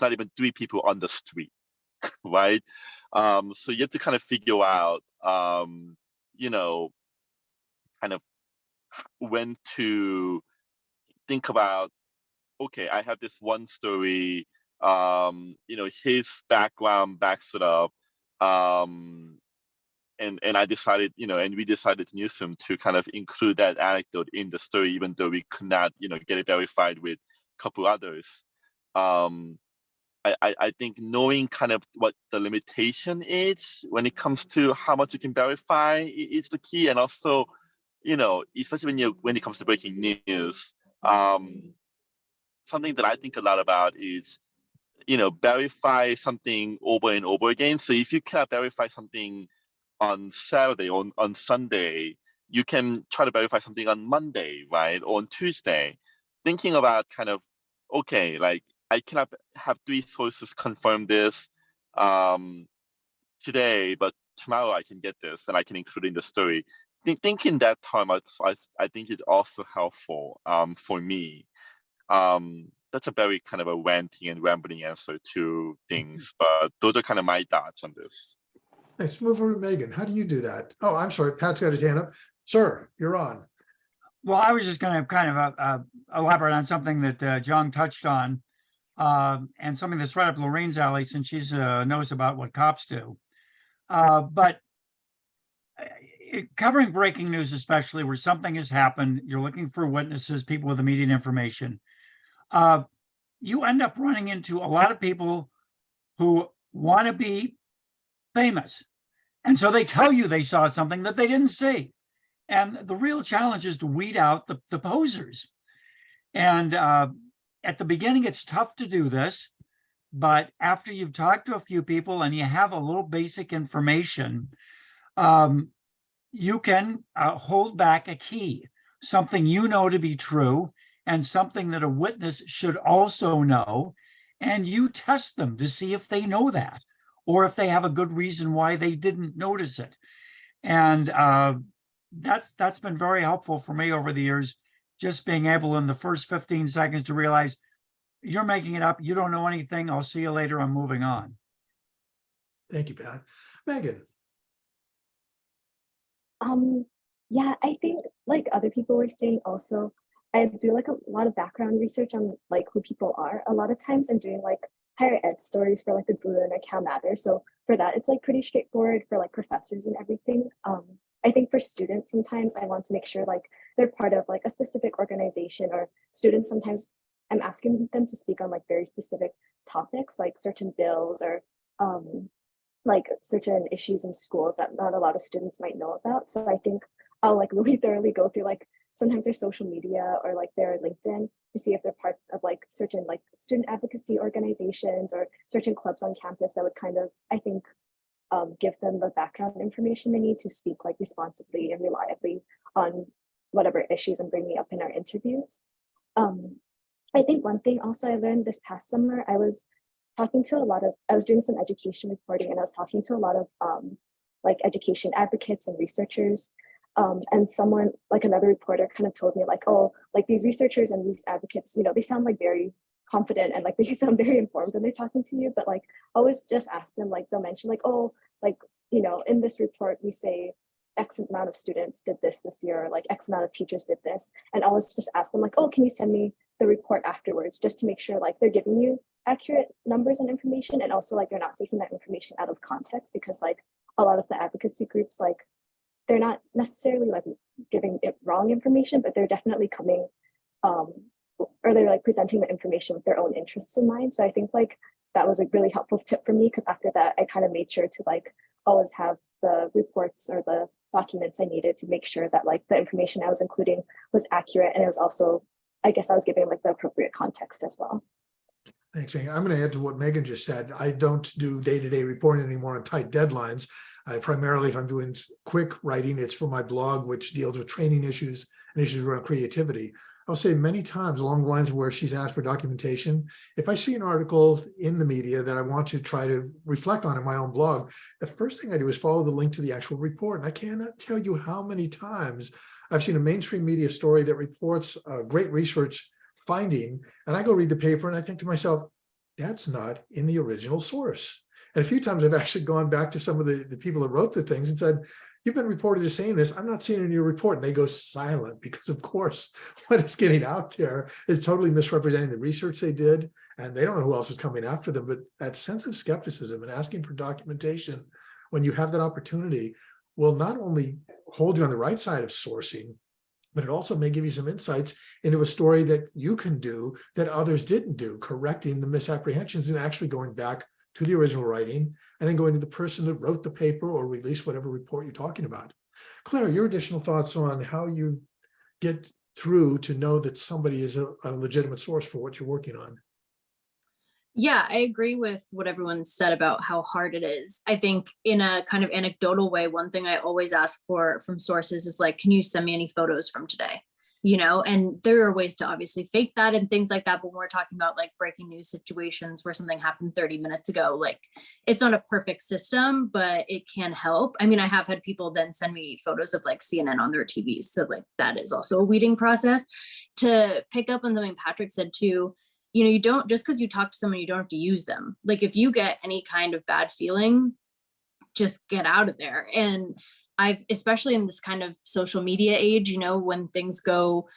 not even 3 people on the street, right? So you have to kind of figure out, kind of when to think about, okay, I have this one story, his background backs it up. And I decided, and we decided in Newsroom to kind of include that anecdote in the story, even though we could not, get it verified with a couple others. I think knowing kind of what the limitation is when it comes to how much you can verify is the key. And also, especially when it comes to breaking news, something that I think a lot about is, verify something over and over again. So if you cannot verify something on Saturday or on Sunday, you can try to verify something on Monday, right? Or on Tuesday, thinking about kind of, okay, like I cannot have 3 sources confirm this today, but tomorrow I can get this and I can include it in the story. Thinking that time, I think is also helpful for me. That's a very kind of a ranting and rambling answer to things, but those are kind of my thoughts on this. Let's move over to Megan. How do you do that? Oh, I'm sorry. Pat's got his hand up. Sir, you're on. Well, I was just going to kind of elaborate on something that John touched on, and something that's right up Lorraine's alley, since she's knows about what cops do. But covering breaking news, especially where something has happened, you're looking for witnesses, people with immediate information. you end up running into a lot of people who want to be famous. And so they tell you they saw something that they didn't see. And the real challenge is to weed out the posers. And at the beginning, it's tough to do this. But after you've talked to a few people and you have a little basic information, you can hold back a key, something you know to be true and something that a witness should also know. And you test them to see if they know that, or if they have a good reason why they didn't notice it. And that's been very helpful for me over the years, just being able in the first 15 seconds to realize you're making it up, you don't know anything, I'll see you later, I'm moving on. Thank you, Pat. Megan. Yeah, I think like other people were saying also, I do like a lot of background research on like who people are a lot of times, and doing like higher ed stories for like the Bruin or Cal Mather. So for that, it's like pretty straightforward for like professors and everything. I think for students, sometimes I want to make sure like they're part of like a specific organization, or students sometimes I'm asking them to speak on like very specific topics, like certain bills or like certain issues in schools that not a lot of students might know about. So I think I'll like really thoroughly go through like sometimes their social media or like their LinkedIn to see if they're part of like certain like student advocacy organizations or certain clubs on campus that would kind of, I think, give them the background information they need to speak like responsibly and reliably on whatever issues I'm bringing up in our interviews. I think one thing also I learned this past summer, I was doing some education reporting, and I was talking to a lot of like education advocates and researchers. And someone, like another reporter, kind of told me like, oh, like these researchers and these advocates, you know, they sound like very confident and like they sound very informed when they're talking to you, but like always just ask them, like they'll mention like, oh, like, you know, in this report we say X amount of students did this year, or like X amount of teachers did this, and always just ask them like, oh, can you send me the report afterwards, just to make sure like they're giving you accurate numbers and information, and also like they're not taking that information out of context, because like a lot of the advocacy groups, like they're not necessarily like giving it wrong information, but they're definitely coming or they're like presenting the information with their own interests in mind. So I think like that was a really helpful tip for me, because after that I kind of made sure to like always have the reports or the documents I needed to make sure that like the information I was including was accurate, and it was also, I guess I was giving like the appropriate context as well. Thanks, Megan. I'm going to add to what Megan just said. I don't do day-to-day reporting anymore on tight deadlines. I primarily, if I'm doing quick writing, it's for my blog, which deals with training issues and issues around creativity. I'll say many times along the lines where she's asked for documentation, if I see an article in the media that I want to try to reflect on in my own blog, the first thing I do is follow the link to the actual report. And I cannot tell you how many times I've seen a mainstream media story that reports a great research finding, and I go read the paper and I think to myself, that's not in the original source. And a few times I've actually gone back to some of the people that wrote the things and said, you've been reported as saying this, I'm not seeing it in your report. And they go silent, because of course, what is getting out there is totally misrepresenting the research they did, and they don't know who else is coming after them. But that sense of skepticism and asking for documentation when you have that opportunity will not only hold you on the right side of sourcing, but it also may give you some insights into a story that you can do that others didn't do, correcting the misapprehensions and actually going back to the original writing and then going to the person that wrote the paper or released whatever report you're talking about. Claire, your additional thoughts on how you get through to know that somebody is a legitimate source for what you're working on. Yeah, I agree with what everyone said about how hard it is. I think in a kind of anecdotal way, one thing I always ask for from sources is like, can you send me any photos from today? You know, and there are ways to obviously fake that and things like that. But when we're talking about like breaking news situations where something happened 30 minutes ago, like it's not a perfect system, but it can help. I mean, I have had people then send me photos of like CNN on their TVs. So like that is also a weeding process. To pick up on something Patrick said too, you know, you don't, just because you talk to someone, you don't have to use them. Like if you get any kind of bad feeling, just get out of there. And I've, especially in this kind of social media age, you know, when things go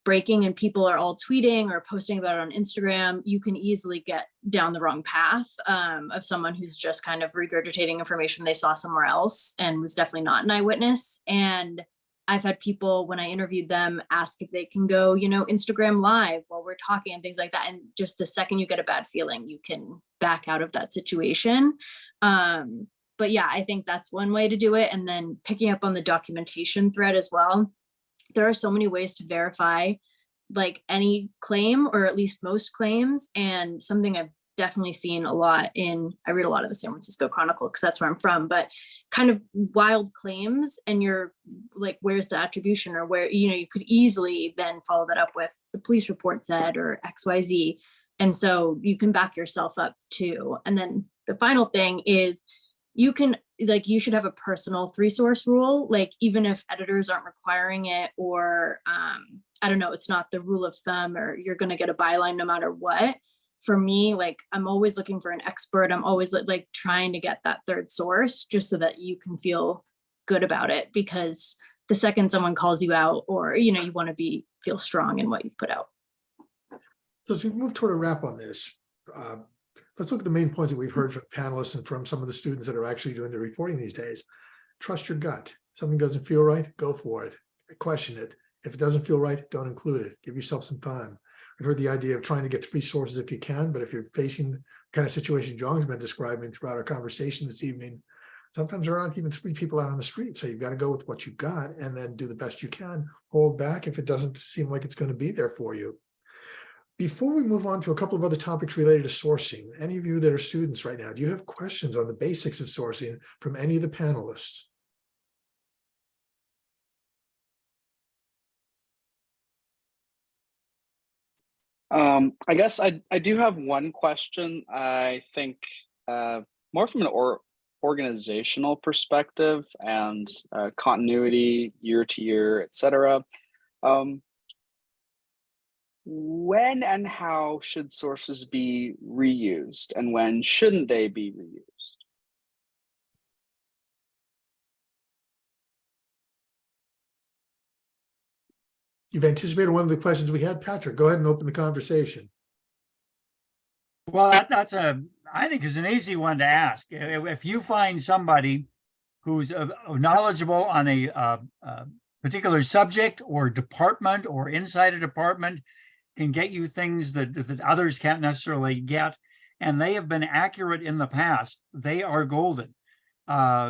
breaking and people are all tweeting or posting about it on Instagram, you can easily get down the wrong path of someone who's just kind of regurgitating information they saw somewhere else and was definitely not an eyewitness. And I've had people, when I interviewed them, ask if they can go, Instagram live while we're talking and things like that. And just the second you get a bad feeling, you can back out of that situation. But yeah, I think that's one way to do it. And then picking up on the documentation thread as well. There are so many ways to verify like any claim, or at least most claims. And something I've definitely seen a lot I read a lot of the San Francisco Chronicle because that's where I'm from, but kind of wild claims, and you're like, where's the attribution, or where, you could easily then follow that up with the police report said, or XYZ. And so you can back yourself up too. And then the final thing is you should have a personal 3-source rule, like even if editors aren't requiring it, or I don't know, it's not the rule of thumb, or you're going to get a byline no matter what. For me, like I'm always looking for an expert. I'm always like trying to get that third source just so that you can feel good about it, because the second someone calls you out, or, you want to feel strong in what you've put out. So as we move toward a wrap on this, let's look at the main points that we've heard from panelists and from some of the students that are actually doing the reporting these days. Trust your gut. Something doesn't feel right, go for it. Question it. If it doesn't feel right, don't include it. Give yourself some time. We've heard the idea of trying to get 3 sources if you can, but if you're facing the kind of situation John's been describing throughout our conversation this evening, sometimes there aren't even 3 people out on the street. So you've got to go with what you've got and then do the best you can. Hold back if it doesn't seem like it's going to be there for you. Before we move on to a couple of other topics related to sourcing, any of you that are students right now, do you have questions on the basics of sourcing from any of the panelists? I guess I do have one question. I think more from an organizational perspective and continuity year to year, et cetera. When and how should sources be reused, and when shouldn't they be reused? You've anticipated one of the questions we had. Patrick, go ahead and open the conversation. Well, I think is an easy one to ask. If you find somebody who's knowledgeable on a particular subject or department, or inside a department, can get you things that others can't necessarily get, and they have been accurate in the past, they are golden.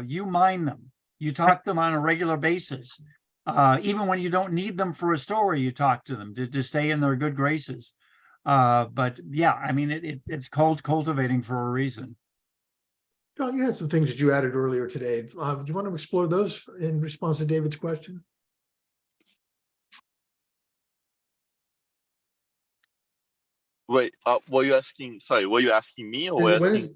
You mine them. You talk to them on a regular basis. Even when you don't need them for a story, you talk to them to stay in their good graces. But yeah, I mean, it's called cultivating for a reason. John, you had some things that you added earlier today. Do you want to explore those in response to David's question? Wait, were you asking me, or were you asking?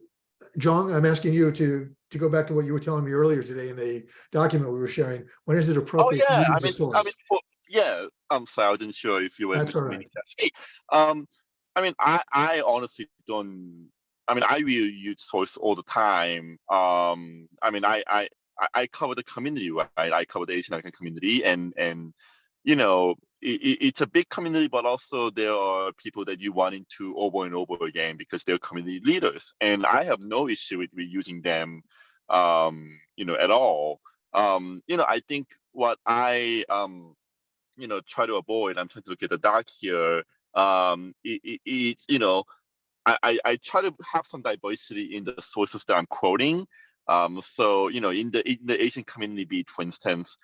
John, I'm asking you to go back to what you were telling me earlier today in the document we were sharing. When is it appropriate to use a source? I'm sorry, I wasn't sure if you were That's all right. meaning that. I honestly don't. I will use source all the time. I cover the community, right? I cover the Asian American community, and it's a big community, but also there are people that you run into over and over again because they're community leaders, and I have no issue with using them, at all. I think what I try to avoid. I'm trying to look at the doc here. I try to have some diversity in the sources that I'm quoting. So in the Asian community beat, for instance,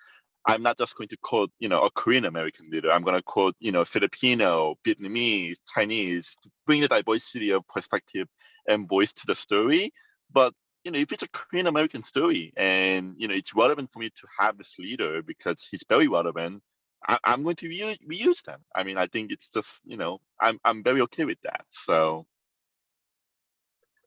I'm not just going to quote, a Korean American leader. I'm going to quote, Filipino, Vietnamese, Chinese, to bring the diversity of perspective and voice to the story. But, if it's a Korean American story and, it's relevant for me to have this leader because he's very relevant, I'm going to reuse them. I think it's just, I'm very okay with that. So.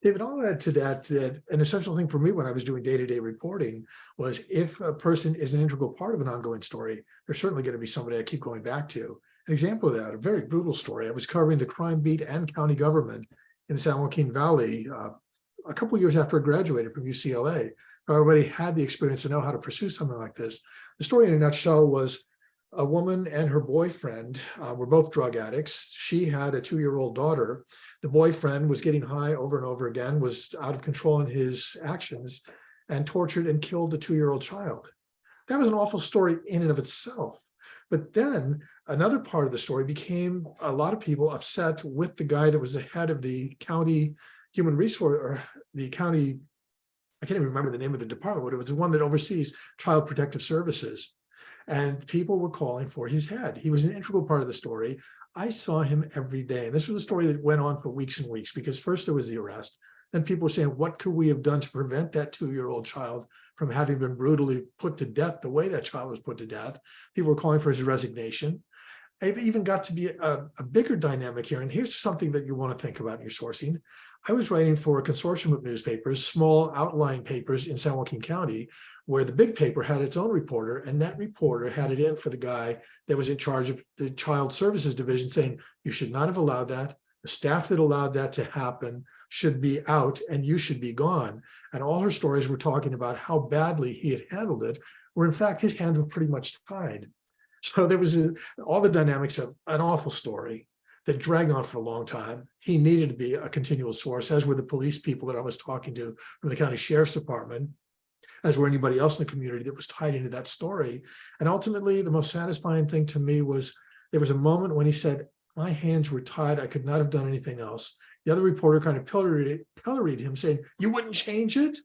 David, I'll add to that an essential thing for me when I was doing day-to-day reporting was if a person is an integral part of an ongoing story, there's certainly going to be somebody I keep going back to. An example of that, a very brutal story. I was covering the crime beat and county government in the San Joaquin Valley a couple of years after I graduated from UCLA. I already had the experience to know how to pursue something like this. The story in a nutshell was a woman and her boyfriend were both drug addicts. She had a 2-year-old daughter. The boyfriend was getting high over and over again, was out of control in his actions, and tortured and killed the 2-year-old child. That was an awful story in and of itself. But then another part of the story became a lot of people upset with the guy that was the head of the county human resource, or the county, I can't even remember the name of the department, but it was the one that oversees Child Protective Services. And people were calling for his head. He was an integral part of the story. I saw him every day. And this was a story that went on for weeks and weeks, because first there was the arrest. Then people were saying, what could we have done to prevent that 2-year-old child from having been brutally put to death the way that child was put to death? People were calling for his resignation. It even got to be a bigger dynamic here. And here's something that you want to think about in your sourcing. I was writing for a consortium of newspapers, small outlying papers in San Joaquin County, where the big paper had its own reporter, and that reporter had it in for the guy that was in charge of the Child Services Division, saying, you should not have allowed that. The staff that allowed that to happen should be out, and you should be gone. And all her stories were talking about how badly he had handled it, where in fact his hands were pretty much tied. So there was all the dynamics of an awful story that dragged on for a long time. He needed to be a continual source, as were the police people that I was talking to from the county sheriff's department, as were anybody else in the community that was tied into that story. And ultimately, the most satisfying thing to me was there was a moment when he said, my hands were tied. I could not have done anything else. The other reporter kind of pilloried him, saying, you wouldn't change it?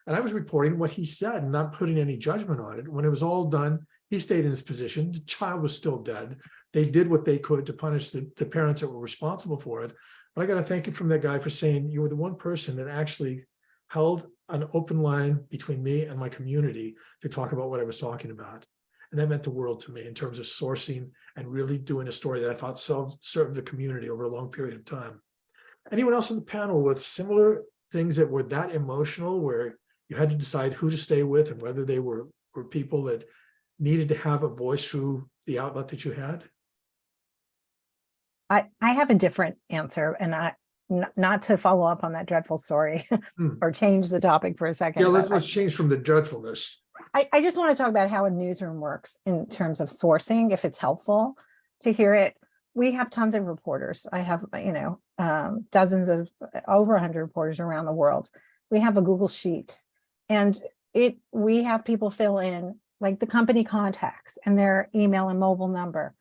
And I was reporting what he said and not putting any judgment on it. When it was all done, he stayed in his position. The child was still dead. They did what they could to punish the parents that were responsible for it. But I got to thank you from that guy for saying, you were the one person that actually held an open line between me and my community to talk about what I was talking about. And that meant the world to me in terms of sourcing and really doing a story that I thought served the community over a long period of time. Anyone else on the panel with similar things that were that emotional, where you had to decide who to stay with and whether they were people that needed to have a voice through the outlet that you had? I have a different answer, and not to follow up on that dreadful story or change the topic for a second. Yeah, let's change from the dreadfulness. I just want to talk about how a newsroom works in terms of sourcing, if it's helpful to hear it. We have tons of reporters. I have, dozens of over 100 reporters around the world. We have a Google Sheet, and we have people fill in like the company contacts and their email and mobile number.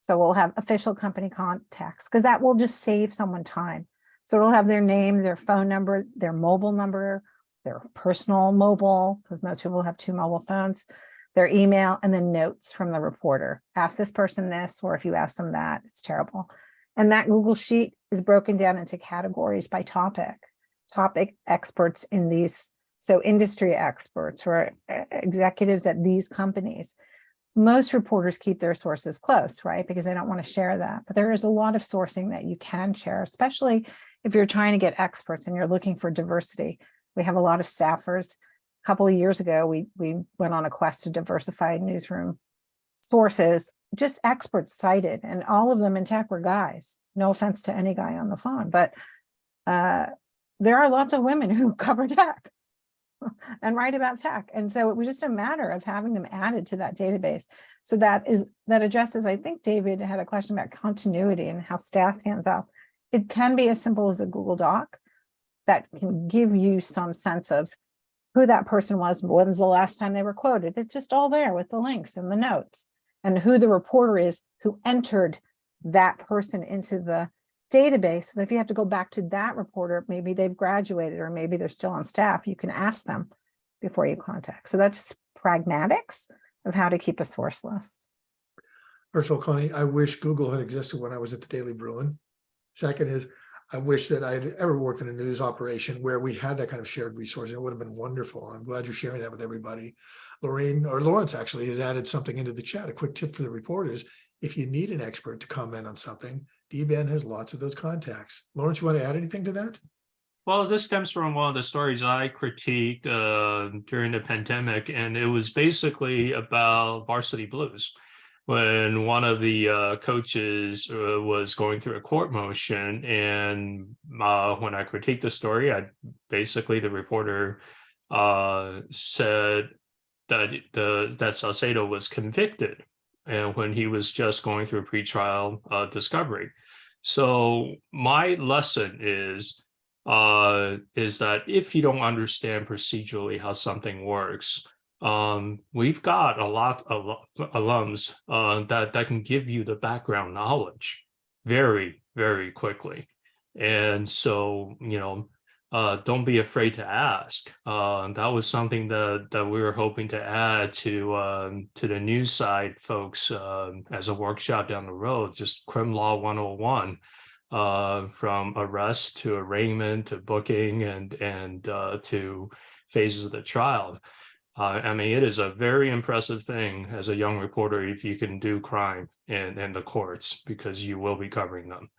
So we'll have official company contacts, because that will just save someone time. So it'll have their name, their phone number, their mobile number, their personal mobile, because most people have 2 mobile phones, their email, and then notes from the reporter. Ask this person this, or if you ask them that, it's terrible. And that Google Sheet is broken down into categories by topic experts in these. So industry experts or executives at these companies. Most reporters keep their sources close, right? Because they don't want to share that. But there is a lot of sourcing that you can share, especially if you're trying to get experts and you're looking for diversity. We have a lot of staffers. A couple of years ago, we went on a quest to diversify newsroom sources, just experts cited, and all of them in tech were guys. No offense to any guy on the phone, but there are lots of women who cover tech and write about tech. And so it was just a matter of having them added to that database. So that addresses, I think David had a question about continuity and how staff hands off. It can be as simple as a Google Doc that can give you some sense of who that person was, when's the last time they were quoted. It's just all there with the links and the notes, and who the reporter is who entered that person into the database. So if you have to go back to that reporter, maybe they've graduated or maybe they're still on staff, you can ask them before you contact. So that's pragmatics of how to keep a source list. First of all, Connie, I wish Google had existed when I was at the Daily Bruin. Second is, I wish that I had ever worked in a news operation where we had that kind of shared resource. It would have been wonderful. I'm glad you're sharing that with everybody. Lawrence actually has added something into the chat, a quick tip for the reporters. If you need an expert to comment on something, DBN has lots of those contacts. Lawrence, you want to add anything to that? Well, this stems from one of the stories I critiqued during the pandemic, and it was basically about Varsity Blues. When one of the coaches was going through a court motion, and when I critiqued the story, the reporter said that Salcedo was convicted, and when he was just going through pretrial discovery. So my lesson is that if you don't understand procedurally how something works, we've got a lot of alums that can give you the background knowledge very, very quickly. And so, don't be afraid to ask. That was something that we were hoping to add to the news side folks as a workshop down the road, just Crim Law 101, from arrest to arraignment to booking and to phases of the trial. I mean, it is a very impressive thing as a young reporter if you can do crime in the courts, because you will be covering them.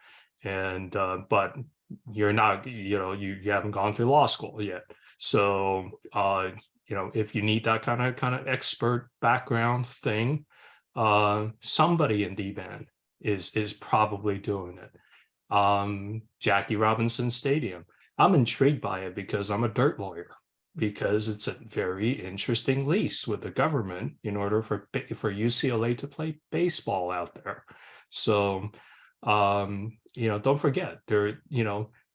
And but you're not, you haven't gone through law school yet. So if you need that kind of expert background thing, somebody in D-band is probably doing it. Jackie Robinson Stadium. I'm intrigued by it because I'm a dirt lawyer, because it's a very interesting lease with the government in order for UCLA to play baseball out there. So, don't forget,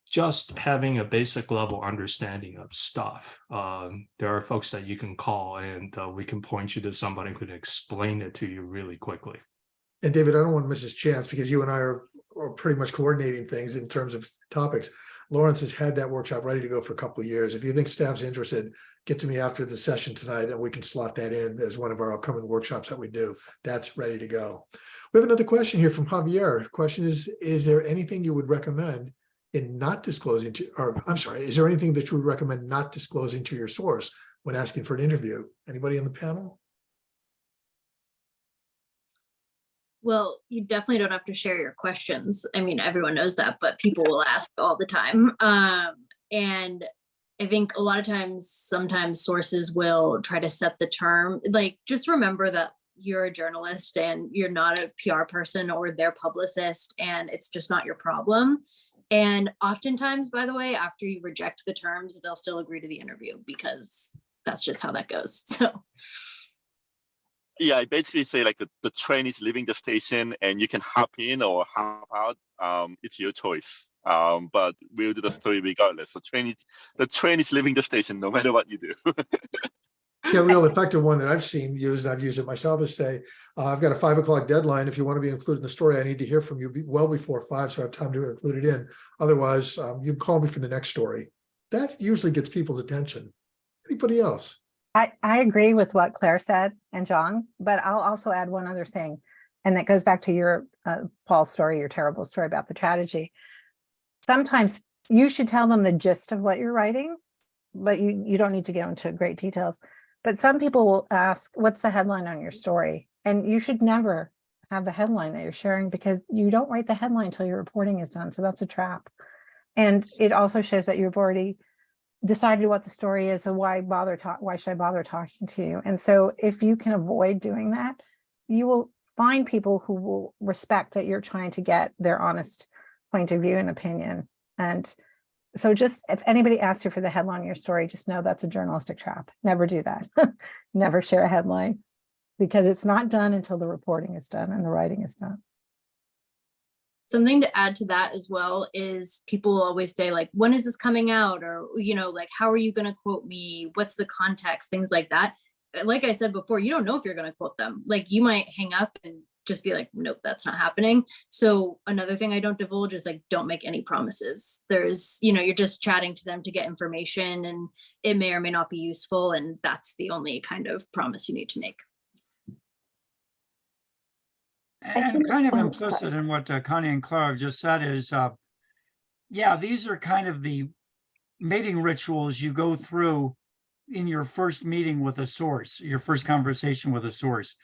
just having a basic level understanding of stuff. There are folks that you can call and we can point you to somebody who can explain it to you really quickly. And David, I don't want to miss his chance because you and I are pretty much coordinating things in terms of topics. Lawrence has had that workshop ready to go for a couple of years. If you think staff's interested, get to me after the session tonight and we can slot that in as one of our upcoming workshops that we do. That's ready to go. We have another question here from Javier. The question is there anything you would recommend in not disclosing to, or I'm sorry, is there anything that you would recommend not disclosing to your source when asking for an interview? Anybody on the panel? Well, you definitely don't have to share your questions. I mean, everyone knows that, but people will ask all the time. And I think a lot of times, sometimes sources will try to set the term. Like, just remember that you're a journalist and you're not a PR person or their publicist, and it's just not your problem. And oftentimes, by the way, after you reject the terms, they'll still agree to the interview because that's just how that goes. So. Yeah, I basically say like the train is leaving the station and you can hop in or hop out. It's your choice. But we'll do the story regardless. The train is leaving the station no matter what you do. Yeah, a real effective one that I've seen used, and I've used it myself, is say, I've got a 5 o'clock deadline. If you want to be included in the story, I need to hear from you well before 5, so I have time to include it in. Otherwise, you call me for the next story. That usually gets people's attention. Anybody else? I agree with what Claire said and John, but I'll also add one other thing. And that goes back to your Paul's story, your terrible story about the tragedy. Sometimes you should tell them the gist of what you're writing, but you don't need to get into great details. But some people will ask, what's the headline on your story? And you should never have the headline that you're sharing, because you don't write the headline until your reporting is done. So that's a trap. And it also shows that you've already decided what the story is, and why should I bother talking to you? And so if you can avoid doing that, you will find people who will respect that you're trying to get their honest point of view and opinion. And so just, if anybody asks you for the headline of your story, just know that's a journalistic trap. Never do that. Never share a headline, because it's not done until the reporting is done and the writing is done. Something to add to that as well is people will always say, like, when is this coming out? Or, like, how are you going to quote me? What's the context? Things like that. Like I said before, you don't know if you're going to quote them. Like, you might hang up and just be like, nope, that's not happening. So another thing I don't divulge is, like, don't make any promises. There's, you're just chatting to them to get information, and it may or may not be useful. And that's the only kind of promise you need to make. And kind of implicit in what Connie and Clara have just said is, yeah, these are kind of the mating rituals you go through in your first meeting with a source, your first conversation with a source.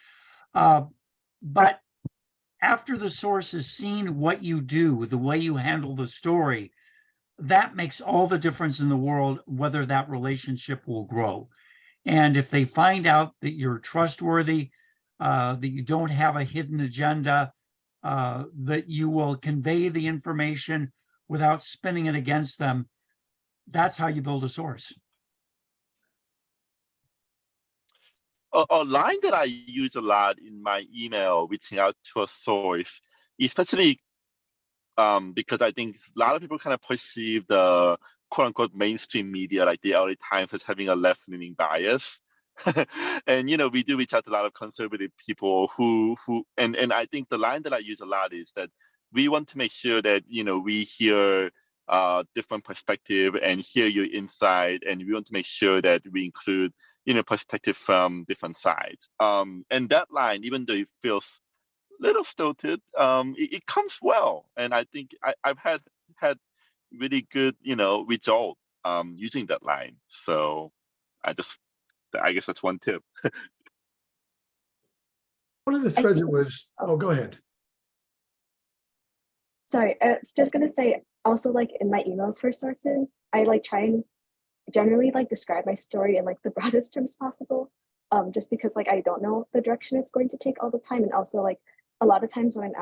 But after the source has seen what you do, the way you handle the story, that makes all the difference in the world whether that relationship will grow. And if they find out that you're trustworthy, that you don't have a hidden agenda, that you will convey the information without spinning it against them, that's how you build a source. A line that I use a lot in my email, reaching out to a source, especially because I think a lot of people kind of perceive the quote unquote mainstream media, like the LA Times, as having a left-leaning bias. And we do reach out to a lot of conservative people and I think the line that I use a lot is that we want to make sure that we hear different perspective and hear your insight, and we want to make sure that we include perspective from different sides. And that line, even though it feels a little stilted, it comes well, and I think I've had really good result using that line. So I guess that's one tip. One of the I threads think- it was, oh, go ahead. Sorry, I was just gonna say also, like, in my emails for sources, I like try and generally like describe my story in like the broadest terms possible. Just because like I don't know the direction it's going to take all the time. And also like a lot of times when I'm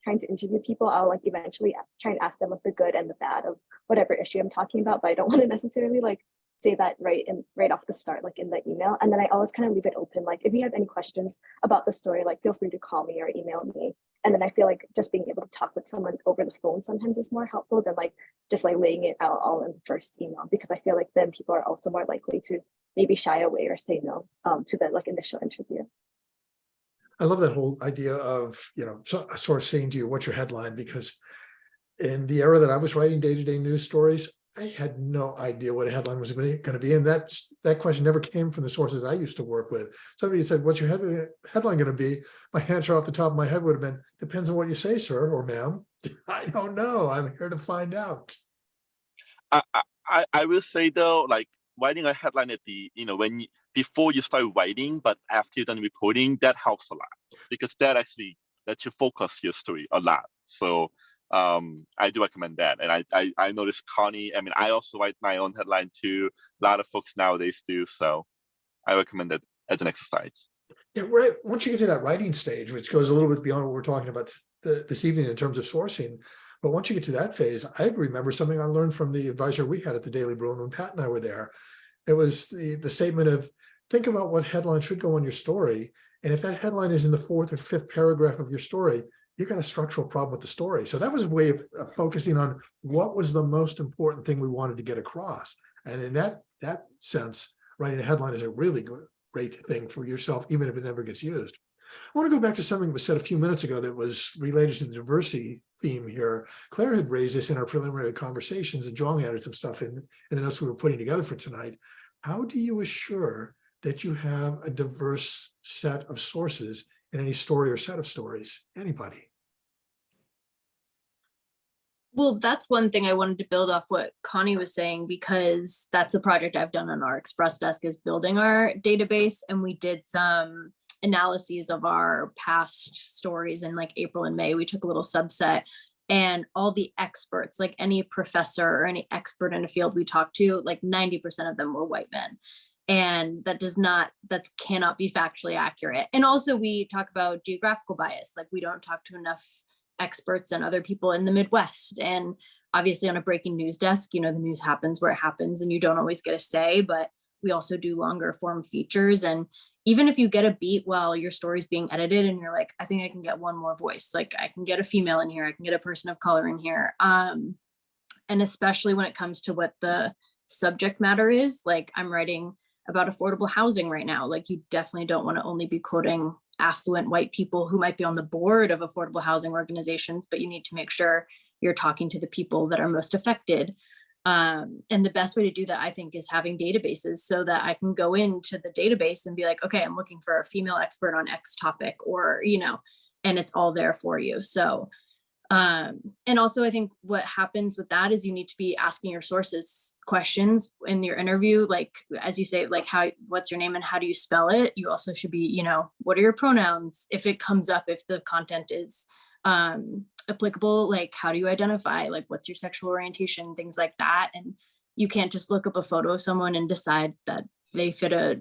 trying to interview people, I'll like eventually try and ask them like the good and the bad of whatever issue I'm talking about, but I don't want to necessarily like say that right off the start, like in the email. And then I always kind of leave it open. Like if you have any questions about the story, like feel free to call me or email me. And then I feel like just being able to talk with someone over the phone sometimes is more helpful than like just like laying it out all in the first email, because I feel like then people are also more likely to maybe shy away or say no to the like initial interview. I love that whole idea of, a source saying to you, what's your headline? Because in the era that I was writing day-to-day news stories, I had no idea what a headline was going to be. And that question never came from the sources I used to work with. Somebody said, what's your headline going to be? My answer off the top of my head would have been, depends on what you say, sir or ma'am. I don't know. I'm here to find out. I will say though, like writing a headline at the, before you start writing, but after you're done reporting, that helps a lot, because that actually lets you focus your story a lot. So I do recommend that. And I noticed Connie, I also write my own headline too. A lot of folks nowadays do. So I recommend that as an exercise. Yeah, right. Once you get to that writing stage, which goes a little bit beyond what we're talking about this evening in terms of sourcing, but once you get to that phase, I remember something I learned from the advisor we had at the Daily Bruin when Pat and I were there. It was the statement of, think about what headline should go on your story. And if that headline is in the 4th or 5th paragraph of your story, you've got a structural problem with the story. So that was a way of focusing on what was the most important thing we wanted to get across. And in that sense, writing a headline is a really great thing for yourself, even if it never gets used. I want to go back to something that was said a few minutes ago that was related to the diversity theme here. Claire had raised this in our preliminary conversations, and John added some stuff in the notes we were putting together for tonight. How do you assure that you have a diverse set of sources in any story or set of stories? Anybody? Well, that's one thing I wanted to build off what Connie was saying, because that's a project I've done on our Express desk, is building our database. And we did some analyses of our past stories in like April and May. We took a little subset, and all the experts, like any professor or any expert in a field we talked to, like 90% of them were white men. And that cannot be factually accurate. And also we talk about geographical bias. Like we don't talk to enough experts and other people in the Midwest. And obviously on a breaking news desk, the news happens where it happens and you don't always get a say, but we also do longer form features. And even if you get a beat while your story's being edited and you're like, I think I can get one more voice, like I can get a female in here, I can get a person of color in here. And especially when it comes to what the subject matter is, like I'm writing about affordable housing right now. Like you definitely don't want to only be quoting affluent white people who might be on the board of affordable housing organizations, but you need to make sure you're talking to the people that are most affected. And the best way to do that, I think, is having databases so that I can go into the database and be like, okay, I'm looking for a female expert on X topic, or, and it's all there for you. So, and also I think what happens with that is you need to be asking your sources questions in your interview. Like, as you say, like what's your name and how do you spell it? You also should be, what are your pronouns? If it comes up, if the content is, applicable, like how do you identify, like what's your sexual orientation, things like that. And you can't just look up a photo of someone and decide that they fit a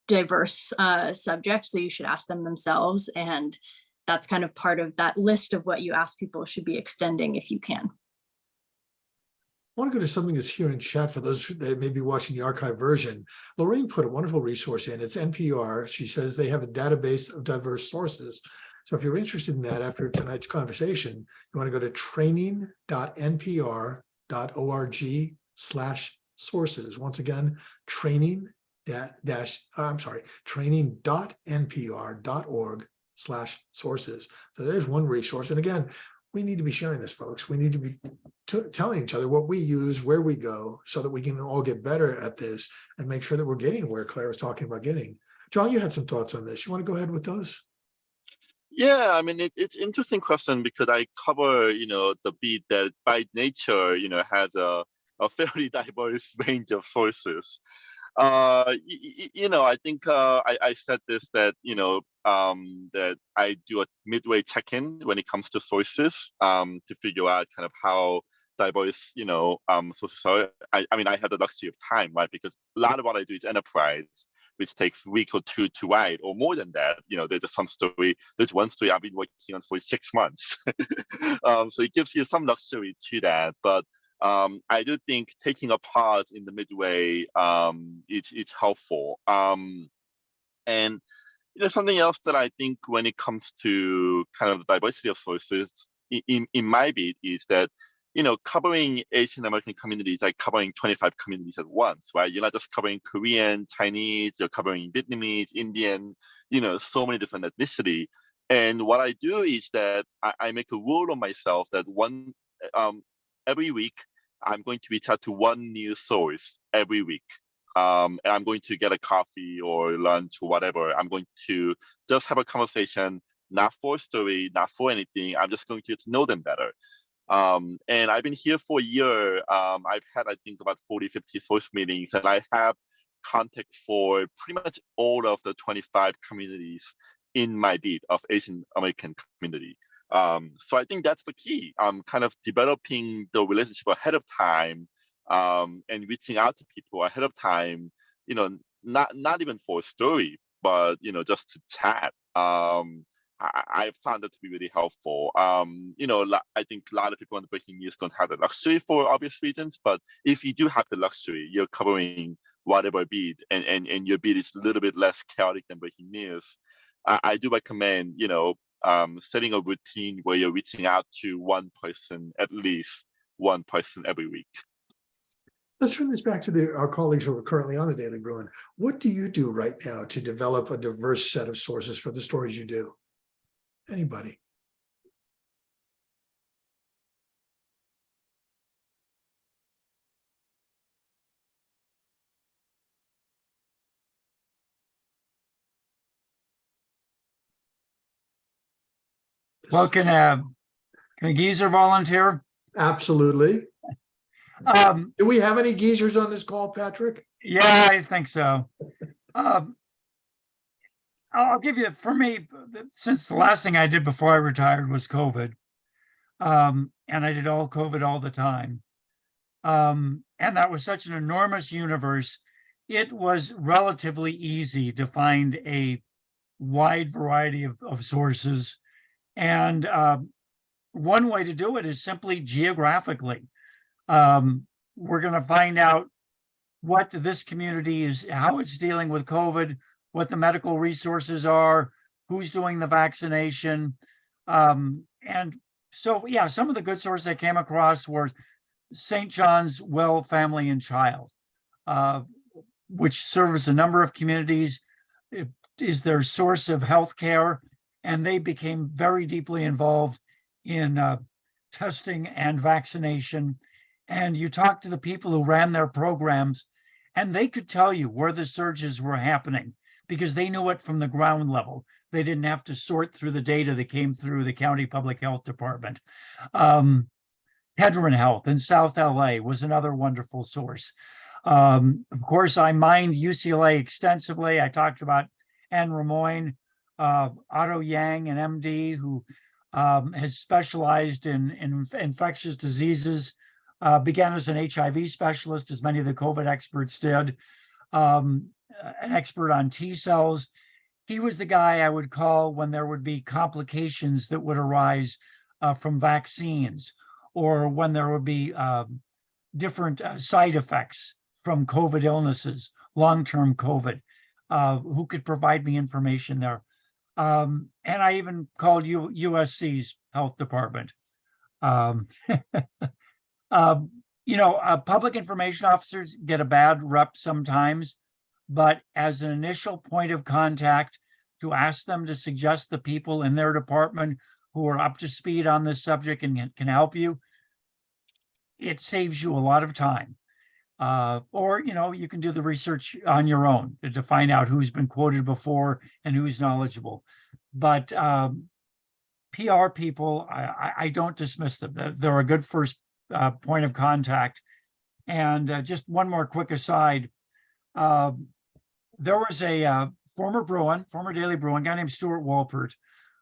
diverse subject. So you should ask them themselves, and that's kind of part of that list of what you ask people should be extending if you can. I want to go to something that's here in chat for those that may be watching the archive version. Lorraine put a wonderful resource in. It's NPR. She says they have a database of diverse sources. So if you're interested in that after tonight's conversation, you want to go to training.npr.org/sources. Once again, training, training.npr.org/sources. So there's one resource. And again, we need to be sharing this, folks. We need to be telling each other what we use, where we go, so that we can all get better at this and make sure that we're getting where Claire was talking about getting. John, you had some thoughts on this. You want to go ahead with those? Yeah, I mean, it's interesting question because I cover, the beat that by nature, has a fairly diverse range of sources. I think I said this that, that I do a midway check-in when it comes to sources to figure out kind of how diverse, sources are. I mean, I have the luxury of time, right? Because a lot of what I do is enterprise, which takes a week or two to write, or more than that. There's one story I've been working on for 6 months. So it gives you some luxury to that. But I do think taking a pause in the midway it's helpful. And something else that I think when it comes to kind of the diversity of sources in my beat is that covering Asian American communities, like covering 25 communities at once, right? You're not just covering Korean, Chinese, you're covering Vietnamese, Indian, so many different ethnicity. And what I do is that I make a rule on myself that every week I'm going to reach out to one news source every week. And I'm going to get a coffee or lunch or whatever. I'm going to just have a conversation, not for a story, not for anything. I'm just going to get to know them better. And I've been here for a year. I've had, I think, about 40, 50 source meetings, and I have contact for pretty much all of the 25 communities in my beat of Asian American community. So I think that's the key. Kind of developing the relationship ahead of time, and reaching out to people ahead of time, not even for a story, but, just to chat. I found that to be really helpful. I think a lot of people on the breaking news don't have the luxury for obvious reasons, but if you do have the luxury, you're covering whatever beat, and your beat is a little bit less chaotic than breaking news. I do recommend, setting a routine where you're reaching out to at least one person every week. Let's turn this back to our colleagues who are currently on the Daily Bruin. What do you do right now to develop a diverse set of sources for the stories you do? Anybody? Well, can a geezer volunteer? Absolutely. Do we have any geezers on this call, Patrick? Yeah, I think so. I'll give you, for me, since the last thing I did before I retired was COVID, and I did all COVID all the time. And that was such an enormous universe. It was relatively easy to find a wide variety of sources. And one way to do it is simply geographically. We're going to find out what this community is, how it's dealing with COVID, what the medical resources are, who's doing the vaccination. And so, yeah, some of the good sources I came across were St. John's Well Family and Child, which serves a number of communities. It is their source of healthcare, and they became very deeply involved in testing and vaccination. And you talk to the people who ran their programs, and they could tell you where the surges were happening because they knew it from the ground level. They didn't have to sort through the data that came through the county public health department. Hedron Health in South LA was another wonderful source. Of course, I mined UCLA extensively. I talked about Anne Ramoyne, Otto Yang, an MD who has specialized in infectious diseases, began as an HIV specialist, as many of the COVID experts did, an expert on T cells. He was the guy I would call when there would be complications that would arise from vaccines, or when there would be different side effects from COVID illnesses, long-term COVID, who could provide me information there. And I even called USC's health department. Public information officers get a bad rep sometimes. but as an initial point of contact to ask them to suggest the people in their department who are up to speed on this subject and can help you, it saves you a lot of time. Or, you can do the research on your own to find out who's been quoted before and who's knowledgeable. But PR people, I don't dismiss them. They're a good first point of contact. And just one more quick aside. There was a former Daily Bruin guy named Stuart Walpert,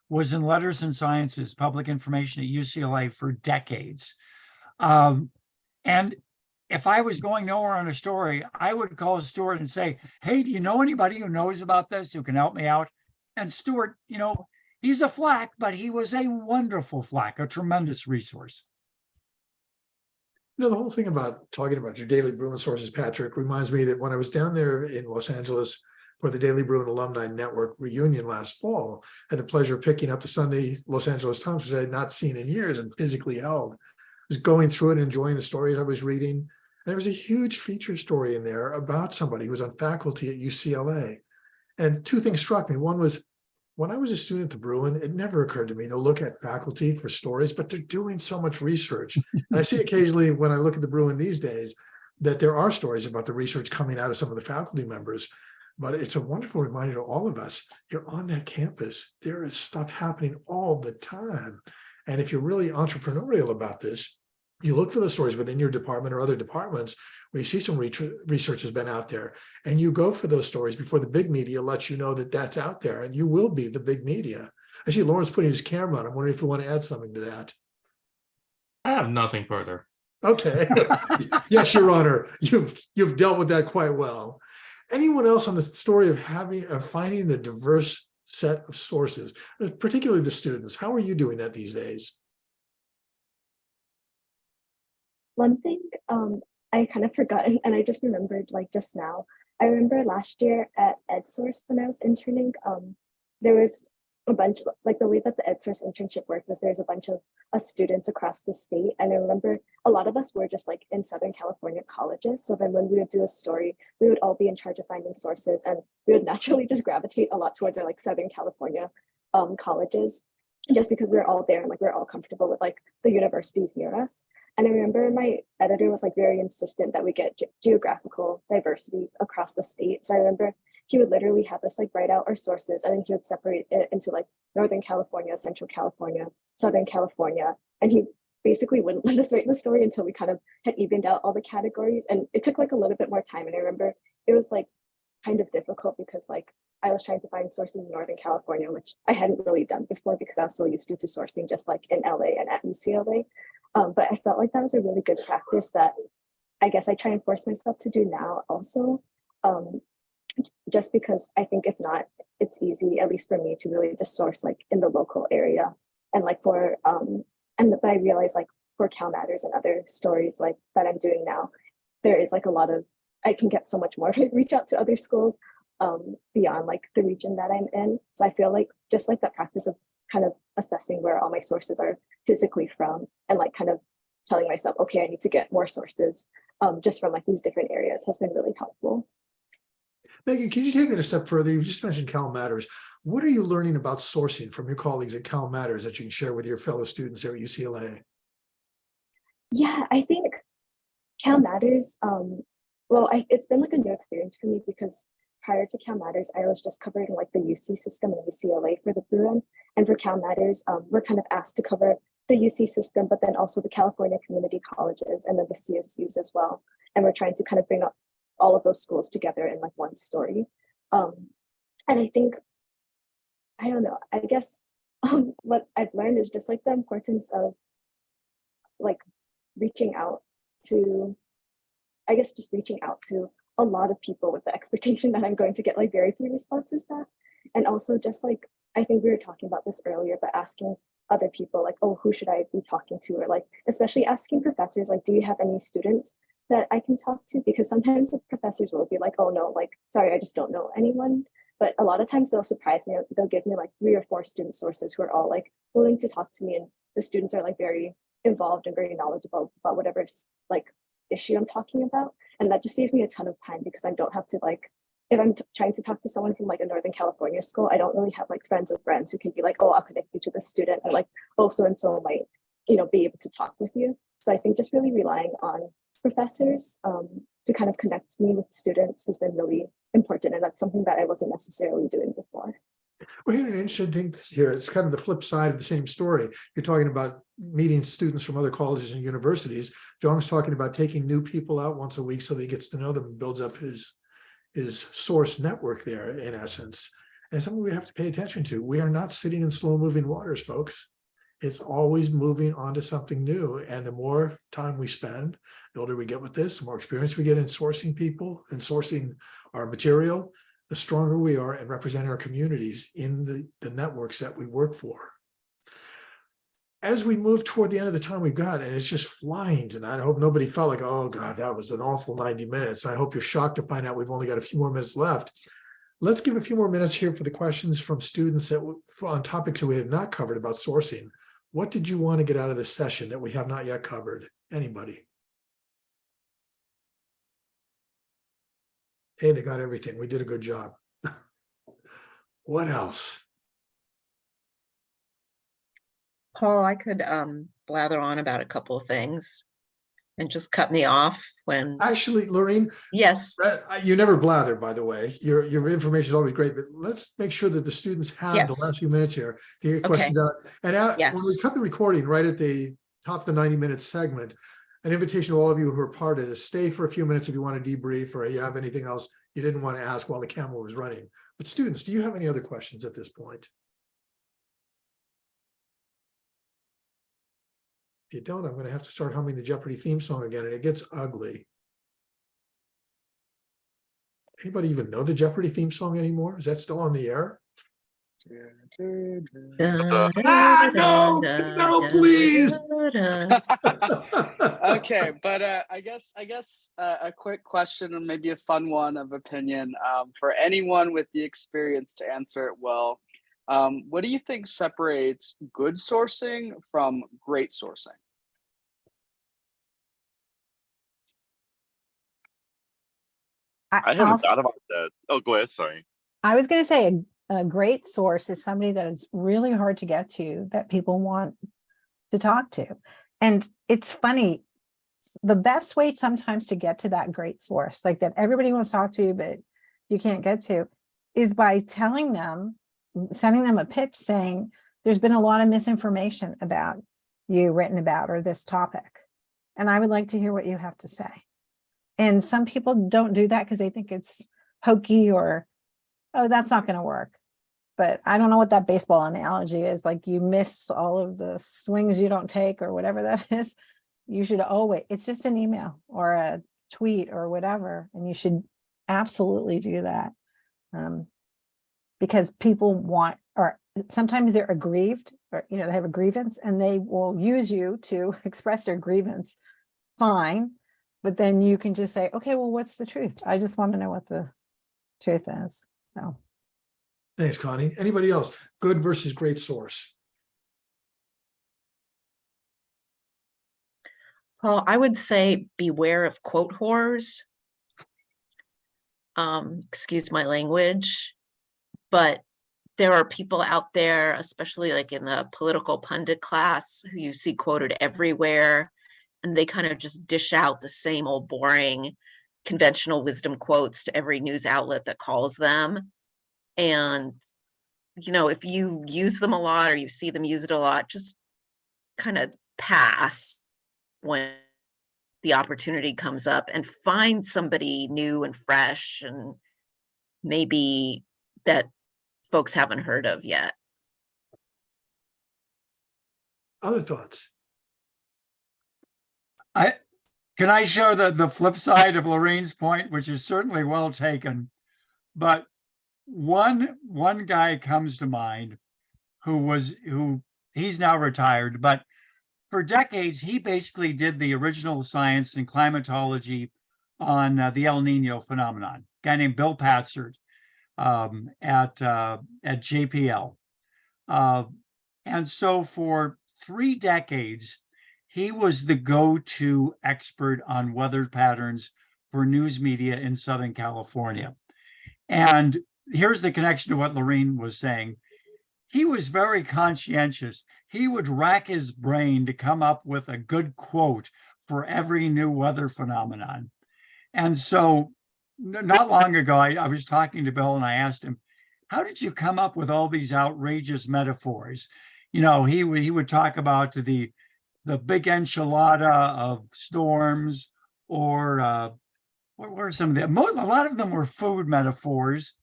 was in letters and sciences, public information at UCLA for decades. And if I was going nowhere on a story, I would call Stuart and say, hey, do you know anybody who knows about this, who can help me out? And Stuart, he's a flack, but he was a wonderful flack, a tremendous resource. The whole thing about talking about your Daily Bruin sources, Patrick, reminds me that when I was down there in Los Angeles for the Daily Bruin Alumni Network reunion last fall, I had the pleasure of picking up the Sunday Los Angeles Times, which I had not seen in years and physically held. I was going through it and enjoying the stories I was reading. And there was a huge feature story in there about somebody who was on faculty at UCLA. And two things struck me. One was, when I was a student at the Bruin, it never occurred to me to look at faculty for stories, but they're doing so much research. And I see occasionally when I look at the Bruin these days that there are stories about the research coming out of some of the faculty members. But it's a wonderful reminder to all of us, you're on that campus. There is stuff happening all the time. And if you're really entrepreneurial about this, you look for the stories within your department or other departments where you see some research has been out there, and you go for those stories before the big media lets you know that that's out there, and you will be the big media. I see Lawrence putting his camera on. I'm wondering if you want to add something to that. I have nothing further. Okay. Yes, Your Honor, you've dealt with that quite well. Anyone else on the story of finding the diverse set of sources, particularly the students? How are you doing that these days? One thing I kind of forgot, and I just remembered like just now. I remember last year at EdSource when I was interning, there was a bunch of, like, the way that the EdSource internship worked was there's a bunch of us students across the state. And I remember a lot of us were just like in Southern California colleges. So then when we would do a story, we would all be in charge of finding sources, and we would naturally just gravitate a lot towards our like Southern California colleges, just because we're all there and like we're all comfortable with like the universities near us. And I remember my editor was like very insistent that we get geographical diversity across the state. So I remember he would literally have us like write out our sources, and then he would separate it into like Northern California, Central California, Southern California. And he basically wouldn't let us write the story until we kind of had evened out all the categories. And it took like a little bit more time. And I remember it was like kind of difficult because like I was trying to find sources in Northern California, which I hadn't really done before because I was so used to sourcing just like in LA and at UCLA. But I felt like that was a really good practice that I guess I try and force myself to do now also, just because I think if not, it's easy, at least for me, to really just source like in the local area. And like but I realize like for Cal Matters and other stories like that I'm doing now, there is like a lot of, I can get so much more to reach out to other schools beyond like the region that I'm in. So I feel like just like that practice of kind of assessing where all my sources are physically from, and like kind of telling myself, okay, I need to get more sources just from like these different areas has been really helpful. Megan, can you take that a step further? You just mentioned Cal Matters. What are you learning about sourcing from your colleagues at Cal Matters that you can share with your fellow students here at UCLA? Yeah, I think Cal Matters, it's been like a new experience for me because prior to Cal Matters, I was just covering like the UC system and UCLA for the Bruin. And for Cal Matters, we're kind of asked to cover the UC system, but then also the California community colleges and then the CSUs as well. And we're trying to kind of bring up all of those schools together in like one story. And I think, I don't know, I guess what I've learned is just like the importance of like reaching out to a lot of people with the expectation that I'm going to get like very few responses back. And also just like, I think we were talking about this earlier, but asking other people like, oh, who should I be talking to? Or like, especially asking professors, like, do you have any students that I can talk to? Because sometimes the professors will be like, oh no, like, sorry, I just don't know anyone. But a lot of times they'll surprise me. They'll give me like 3 or 4 student sources who are all like willing to talk to me. And the students are like very involved and very knowledgeable about whatever like issue I'm talking about. And that just saves me a ton of time because I don't have to like if I'm trying to talk to someone from like a Northern California school, I don't really have like friends of friends who can be like, oh, I'll connect you to the student, or like, oh, so and so might, be able to talk with you. So I think just really relying on professors to kind of connect me with students has been really important, and that's something that I wasn't necessarily doing before. Well, here's an interesting thing here. It's kind of the flip side of the same story. You're talking about meeting students from other colleges and universities. John's talking about taking new people out once a week so that he gets to know them and builds up his source network there, in essence. And it's something we have to pay attention to. We are not sitting in slow moving waters, folks. It's always moving on to something new. And the more time we spend, the older we get with this, the more experience we get in sourcing people and sourcing our material, the stronger we are at representing our communities in the networks that we work for. As we move toward the end of the time we've got, and it's just flying tonight, I hope nobody felt like, oh God, that was an awful 90 minutes. I hope you're shocked to find out we've only got a few more minutes left. Let's give a few more minutes here for the questions from students that on topics that we have not covered about sourcing. What did you want to get out of this session that we have not yet covered? Anybody? Hey, they got everything. We did a good job. What else? Paul, I could blather on about a couple of things and just cut me off when. Actually, Lorraine, Yes. you never blather, by the way. Your information is always great, but let's make sure that the students have the last few minutes here to get questions out. And when we cut the recording right at the top of the 90-minute segment, an invitation to all of you who are part of this, stay for a few minutes if you want to debrief or you have anything else you didn't want to ask while the camera was running. But students, do you have any other questions at this point? If you don't, I'm going to have to start humming the Jeopardy theme song again, and it gets ugly. Anybody even know the Jeopardy theme song anymore? Is that still on the air? No, please. Okay, but I guess a quick question, and maybe a fun one of opinion for anyone with the experience to answer it well. What do you think separates good sourcing from great sourcing? I haven't thought about that. Oh, go ahead. Sorry. I was going to say a great source is somebody that is really hard to get to, that people want to talk to. And it's funny, the best way sometimes to get to that great source, like that everybody wants to talk to, but you can't get to, is by telling them, sending them a pitch saying, there's been a lot of misinformation about you written about or this topic, and I would like to hear what you have to say. And some people don't do that because they think it's hokey or, oh, that's not going to work. But I don't know what that baseball analogy is. Like you miss all of the swings you don't take or whatever that is. You should always, it's just an email or a tweet or whatever. And you should absolutely do that. Because people want, or sometimes they're aggrieved or, they have a grievance and they will use you to express their grievance. Fine. But then you can just say, okay, well, what's the truth? I just want to know what the truth is. So. Thanks, Connie. Anybody else? Good versus great source. Paul, I would say beware of quote whores. Excuse my language, but there are people out there, especially like in the political pundit class, who you see quoted everywhere, and they kind of just dish out the same old boring conventional wisdom quotes to every news outlet that calls them. And, if you use them a lot or you see them use it a lot, just kind of pass when the opportunity comes up and find somebody new and fresh and maybe that folks haven't heard of yet. Other thoughts? Can I show the flip side of Lorraine's point, which is certainly well taken, but one guy comes to mind who he's now retired, but for decades he basically did the original science and climatology on the El Nino phenomenon. A guy named Bill Patzert at JPL, and so for 3 decades he was the go-to expert on weather patterns for news media in Southern California. And here's the connection to what Lorene was saying. He was very conscientious. He would rack his brain to come up with a good quote for every new weather phenomenon. And so not long ago, I was talking to Bill and I asked him, how did you come up with all these outrageous metaphors? You know, he would talk about the big enchilada of storms, or what were some of them? A lot of them were food metaphors.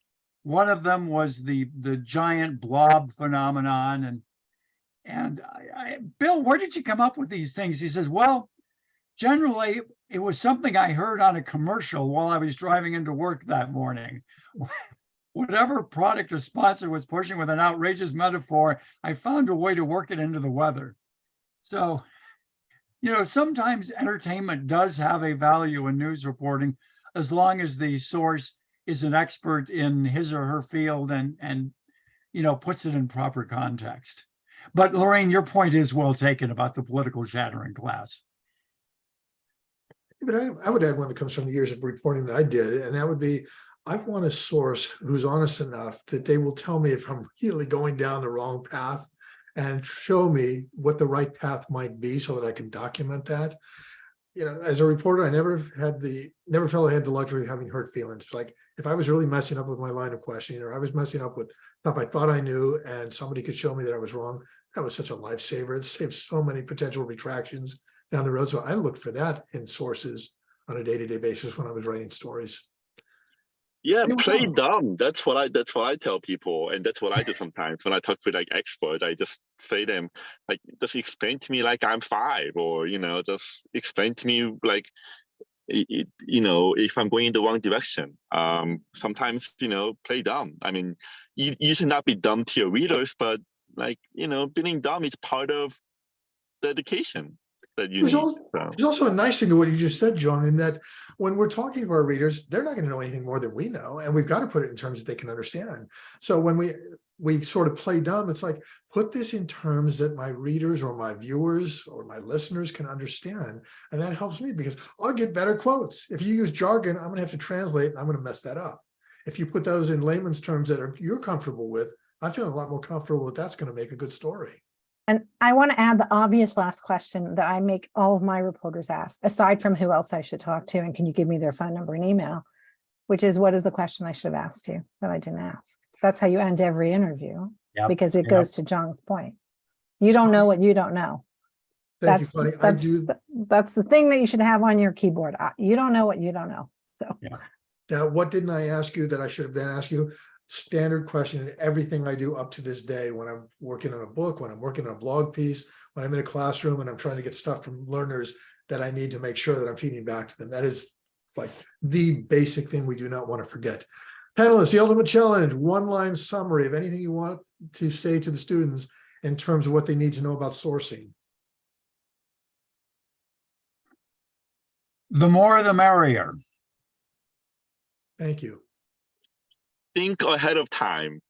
One of them was the giant blob phenomenon. And Bill, where did you come up with these things? He says, well, generally, it was something I heard on a commercial while I was driving into work that morning. Whatever product or sponsor was pushing with an outrageous metaphor, I found a way to work it into the weather. So, you know, sometimes entertainment does have a value in news reporting, as long as the source is an expert in his or her field and you know, puts it in proper context. But Lorraine, your point is well taken about the political chatter in class. But I would add one that comes from the years of reporting that I did, and that would be, I want a source who's honest enough that they will tell me if I'm really going down the wrong path and show me what the right path might be so that I can document that. You know, as a reporter, I never felt I had the luxury of having hurt feelings. Like if I was really messing up with my line of questioning, or I was messing up with stuff I thought I knew and somebody could show me that I was wrong, that was such a lifesaver. It saved so many potential retractions down the road. So I looked for that in sources on a day-to-day basis when I was writing stories. Yeah, play dumb. That's what I tell people, and that's what I do sometimes when I talk with like experts. I just say to them, like, just explain to me like I'm 5, or you know, just explain to me like, you know, if I'm going in the wrong direction. Sometimes, you know, play dumb. I mean, you should not be dumb to your readers, but like, you know, being dumb is part of the education that you need. There's also a nice thing to what you just said, John, in that when we're talking to our readers, they're not going to know anything more than we know, and we've got to put it in terms that they can understand. So when we sort of play dumb, it's like, put this in terms that my readers or my viewers or my listeners can understand, and that helps me because I'll get better quotes. If you use jargon, I'm going to have to translate, and I'm going to mess that up. If you put those in layman's terms that you're comfortable with, I feel a lot more comfortable that that's going to make a good story. And I want to add the obvious last question that I make all of my reporters ask, aside from who else I should talk to, and can you give me their phone number and email, which is, what is the question I should have asked you that I didn't ask? That's how you end every interview, because it goes to John's point. You don't know what you don't know. Thank you, Connie. That's the thing that you should have on your keyboard. You don't know what you don't know. So Now, what didn't I ask you that I should have been asking you? Standard question in everything I do up to this day, when I'm working on a book, when I'm working on a blog piece, when I'm in a classroom and I'm trying to get stuff from learners that I need to make sure that I'm feeding back to them. That is like the basic thing we do not want to forget. Panelists, the ultimate challenge, one-line summary of anything you want to say to the students in terms of what they need to know about sourcing. The more the merrier. Thank you. Think ahead of time.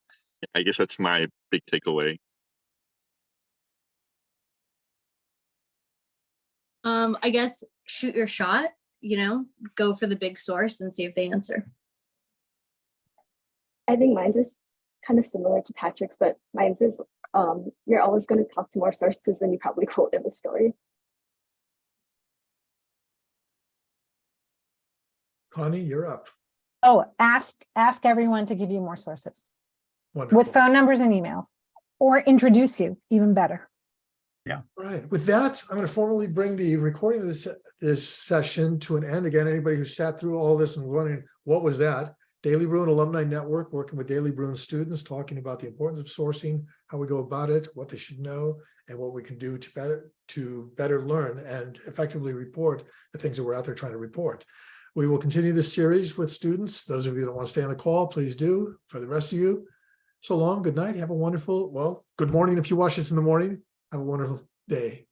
I guess that's my big takeaway. I guess shoot your shot, you know, go for the big source and see if they answer. I think mine is kind of similar to Patrick's, but mine is you're always going to talk to more sources than you probably quote in the story. Connie, you're up. Oh, ask everyone to give you more sources. Wonderful. With phone numbers and emails, or introduce you, even better. Yeah. All right. With that, I'm going to formally bring the recording of this session to an end. Again, anybody who sat through all this and was wondering what was that, Daily Bruin Alumni Network, working with Daily Bruin students, talking about the importance of sourcing, how we go about it, what they should know, and what we can do to better learn and effectively report the things that we're out there trying to report. We will continue this series with students. Those of you that want to stay on the call, please do. For the rest of you, so long, good night. Have a wonderful, well, good morning if you watch this in the morning. Have a wonderful day.